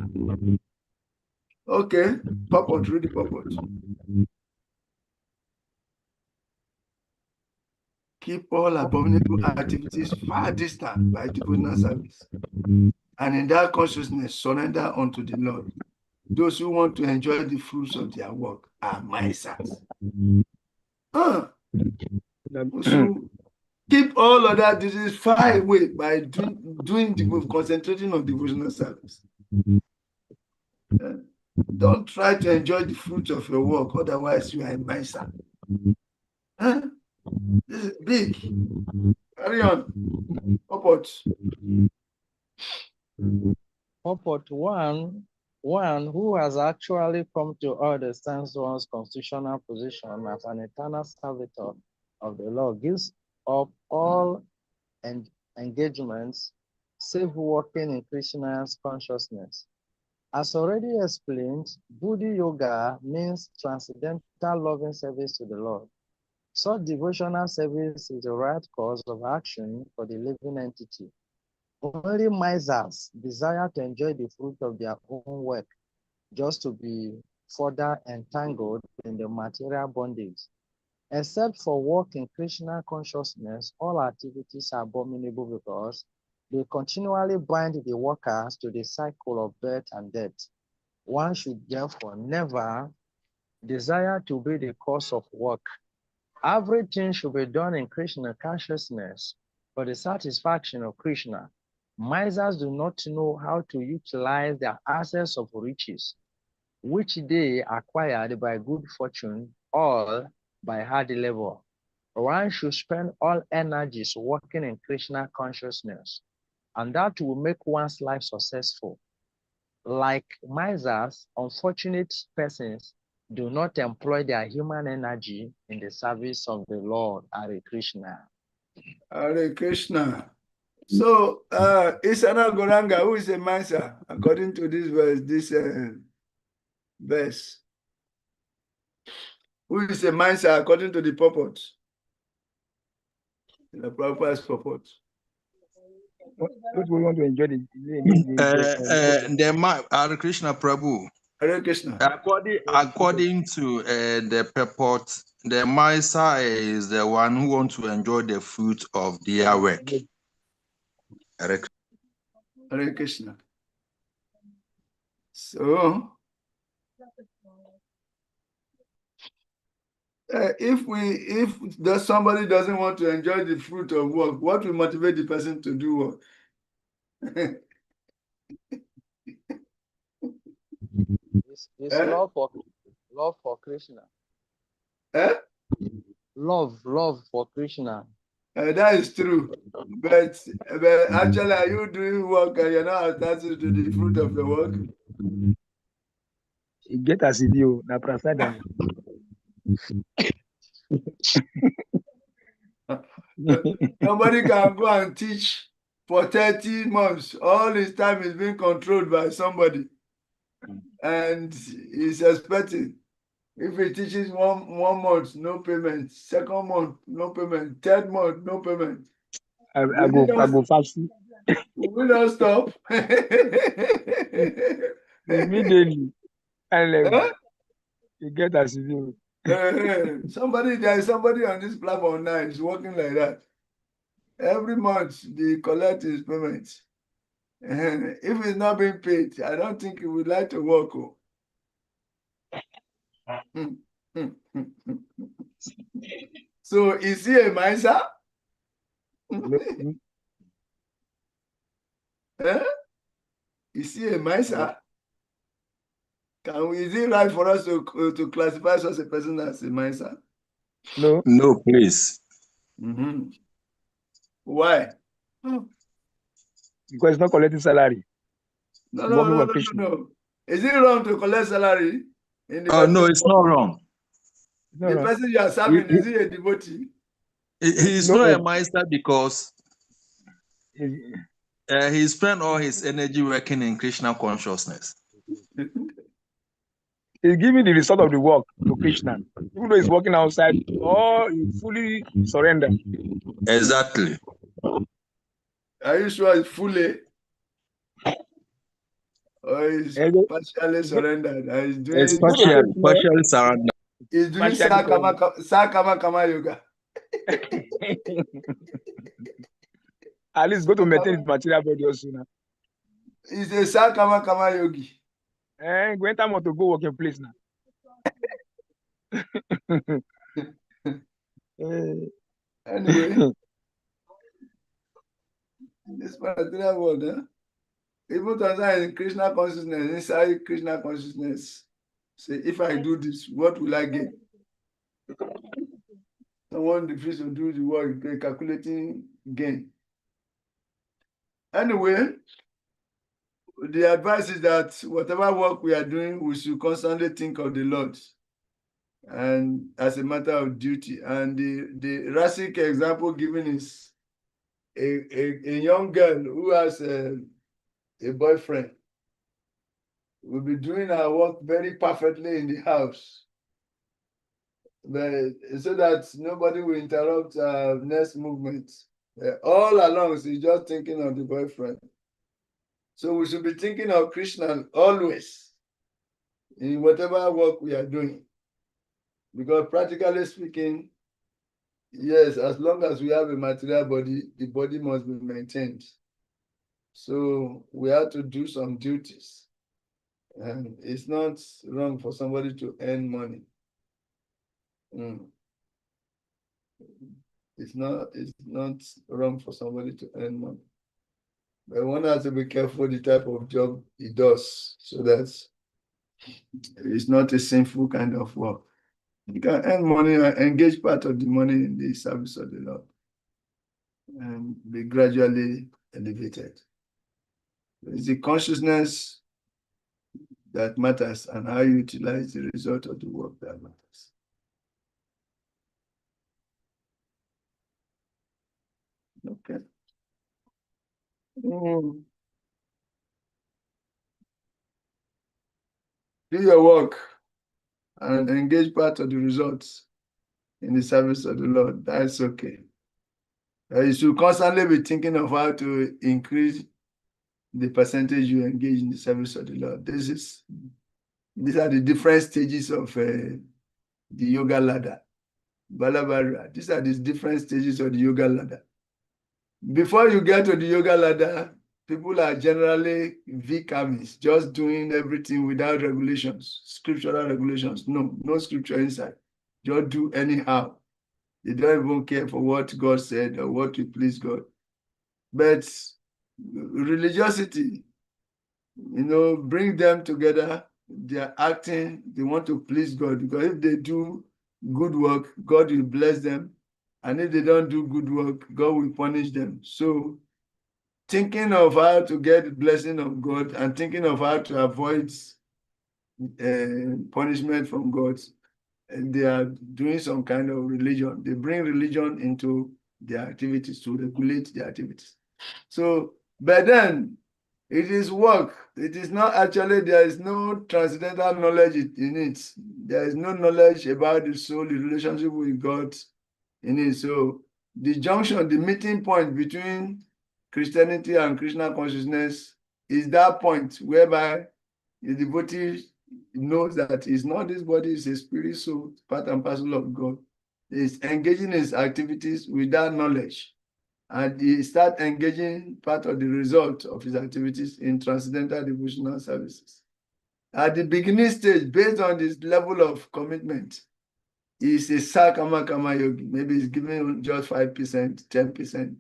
Okay, purport, read the purport. Keep all abominable activities far distant by devotional service, and in that consciousness, surrender unto the Lord. Those who want to enjoy the fruits of their work are misers. So keep all of that disease far away by concentrating on devotional service. Don't try to enjoy the fruits of your work, otherwise you are a miser. This is big. Carry on. Purport. Purport one who has actually come to understand one's constitutional position as an eternal servitor of the Lord gives up all engagements save working in Krishna's consciousness. As already explained, Buddhi Yoga means transcendental loving service to the Lord. Such devotional service is the right course of action for the living entity. Only misers desire to enjoy the fruit of their own work, just to be further entangled in the material bondage. Except for work in Krishna consciousness, all activities are abominable because they continually bind the workers to the cycle of birth and death. One should therefore never desire to be the cause of work. Everything should be done in Krishna consciousness for the satisfaction of Krishna. Misers do not know how to utilize their access of riches, which they acquired by good fortune or by hard labor. One should spend all energies working in Krishna consciousness, and that will make one's life successful. Like misers, unfortunate persons do not employ their human energy in the service of the Lord. Hare Krishna. Hare Krishna. So, Isana Goranga, who is a miser, according to this verse? Who is a miser according to the purport? The Prabhupada's purport. Those who want to enjoy the Hare Krishna Prabhu. Hare Krishna. According to the purport, the miser is the one who wants to enjoy the fruit of their work. Hare Krishna. So, if somebody doesn't want to enjoy the fruit of work, what will motivate the person to do work? It's love for Krishna. Love for Krishna. That is true. But actually, are you doing work and you're not attached to the fruit of your work? You get a video, na prasadam. Somebody can go and teach for 30 months. All his time is being controlled by somebody. And he's expecting. If he teaches one month, no payment. Second month, no payment. Third month, no payment. I go fast. We don't stop. Immediately. And you get a video. There is somebody on this platform now is working like that. Every month they collect his payment. If it's not being paid, I don't think he would like to work. So is he a miser? Is he a Maisa? Is it right for us to classify such a person as a Maisa? No. No, please. Why? Because it's not collecting salary. No. Is it wrong to collect salary in the Oh, no, it's not wrong. No, the no. person you are serving, is he a devotee? He's No. not a master because he spent all his energy working in Krishna consciousness. He's giving the result of the work to Krishna. Even though he's working outside, or he fully surrender. Exactly. Are you sure it's fully? Or is partially surrendered? He's doing Partially surrender. He's doing Sakama Kama Yoga. At least go to maintain his material body also now. He's a Sakama Kama Yogi. Go enter motor, go work your place now. Anyway, this particular world, even to in Krishna consciousness, inside Krishna consciousness, say, if I do this, what will I get? Someone refuses to do the work, calculating gain. Anyway, the advice is that whatever work we are doing, we should constantly think of the Lord, and as a matter of duty. And the Rasic example given is a young girl who has a boyfriend will be doing her work very perfectly in the house, but so that nobody will interrupt her next movement. All along, she's just thinking of the boyfriend. So we should be thinking of Krishna always in whatever work we are doing. Because practically speaking, yes, as long as we have a material body, the body must be maintained. So we have to do some duties. And it's not wrong for somebody to earn money. It's not wrong for somebody to earn money. But one has to be careful the type of job he does, so that it's not a sinful kind of work. You can earn money and engage part of the money in the service of the Lord and be gradually elevated. It's the consciousness that matters and how you utilize the result of the work that matters. Okay. Do your work and engage part of the results in the service of the Lord. That's okay. You should constantly be thinking of how to increase the percentage you engage in the service of the Lord. These are the different stages of the yoga ladder. Balabara. These are the different stages of the yoga ladder. Before you get to the yoga ladder, people are generally vikamis, just doing everything without regulations, scriptural regulations. No scripture inside. Just do anyhow. They don't even care for what God said or what will please God. But religiosity, bring them together. They are acting, they want to please God, because if they do good work, God will bless them. And if they don't do good work, God will punish them. So thinking of how to get the blessing of God and thinking of how to avoid punishment from God, and they are doing some kind of religion. They bring religion into their activities to regulate their activities. So, but then it is work. It is not actually, there is no transcendental knowledge in it. There is no knowledge about the soul, the relationship with God in it. So the junction, the meeting point between Christianity and Krishna consciousness is that point whereby the devotee knows that it's not this body, is a spirit, soul, part and parcel of God. He's engaging his activities with that knowledge. And he starts engaging part of the result of his activities in transcendental devotional services. At the beginning stage, based on this level of commitment, he's a Sakama Kama Yogi. Maybe he's giving just 5%, 10%.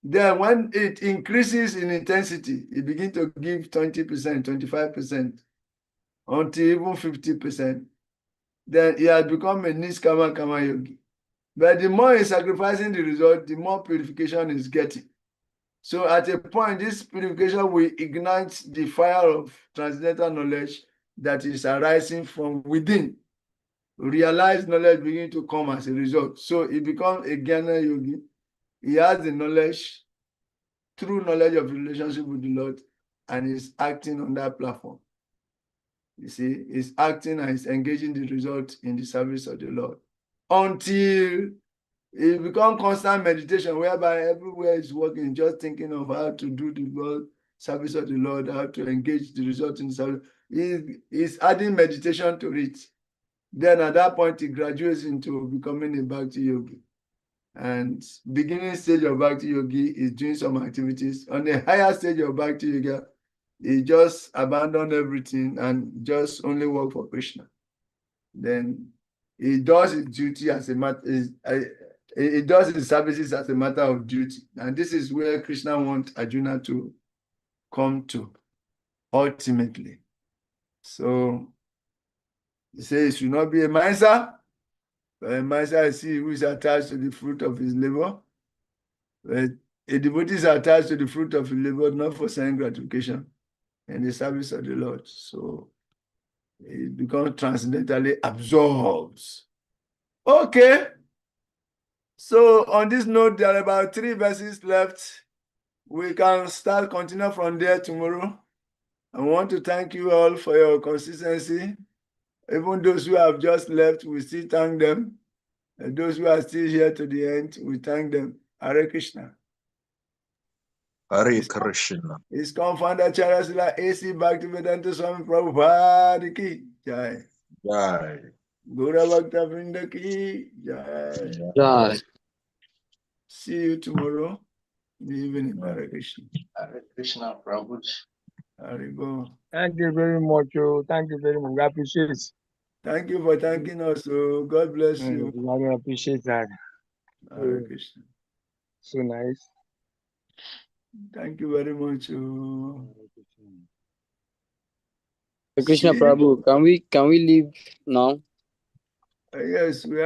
Then when it increases in intensity, it begins to give 20%, 25%, until even 50%. Then he has become a Niskama Kama Yogi. But the more he's sacrificing the result, the more purification he's getting. So at a point, this purification will ignite the fire of transcendental knowledge that is arising from within. Realized knowledge begins to come as a result. So he becomes a Jnana Yogi. He has the knowledge, true knowledge of relationship with the Lord, and is acting on that platform. You see, he's acting and he's engaging the result in the service of the Lord. Until it becomes constant meditation, whereby everywhere is working, just thinking of how to do the Lord, service of the Lord, how to engage the result in the service. He's adding meditation to it. Then at that point, he graduates into becoming a Bhakti Yogi. And beginning stage of Bhakti Yogi is doing some activities. On the higher stage of Bhakti Yoga, he just abandoned everything and just only work for Krishna. Then he does his duty as a matter. He does his services as a matter of duty, and this is where Krishna wants Arjuna to come to ultimately. So he says, "He should not be a miser. A miser is he who is attached to the fruit of his labor. But a devotee is attached to the fruit of his labor, not for sense gratification, in the service of the Lord. So it becomes transcendentally absorbed." Okay. So on this note, there are about 3 verses left. We can continue from there tomorrow. I want to thank you all for your consistency. Even those who have just left, we still thank them. And those who are still here to the end, we thank them. Hare Krishna. Hare Krishna. His co-founder Charasila A.C. Bhaktivedanta Swami Prabhupada ki jai. Jai. Gura Bhakta Vrinda ki jai. Jai. See you tomorrow in the evening. Hare Krishna. Hare Krishna, Prabhu. Haribo. Thank you very much. Thank you very much. We appreciate it. Thank you for thanking us. So God bless you. I appreciate that. Hare Krishna. So nice. Thank you very much. Krishna Prabhu, can we leave now? Yes, we are.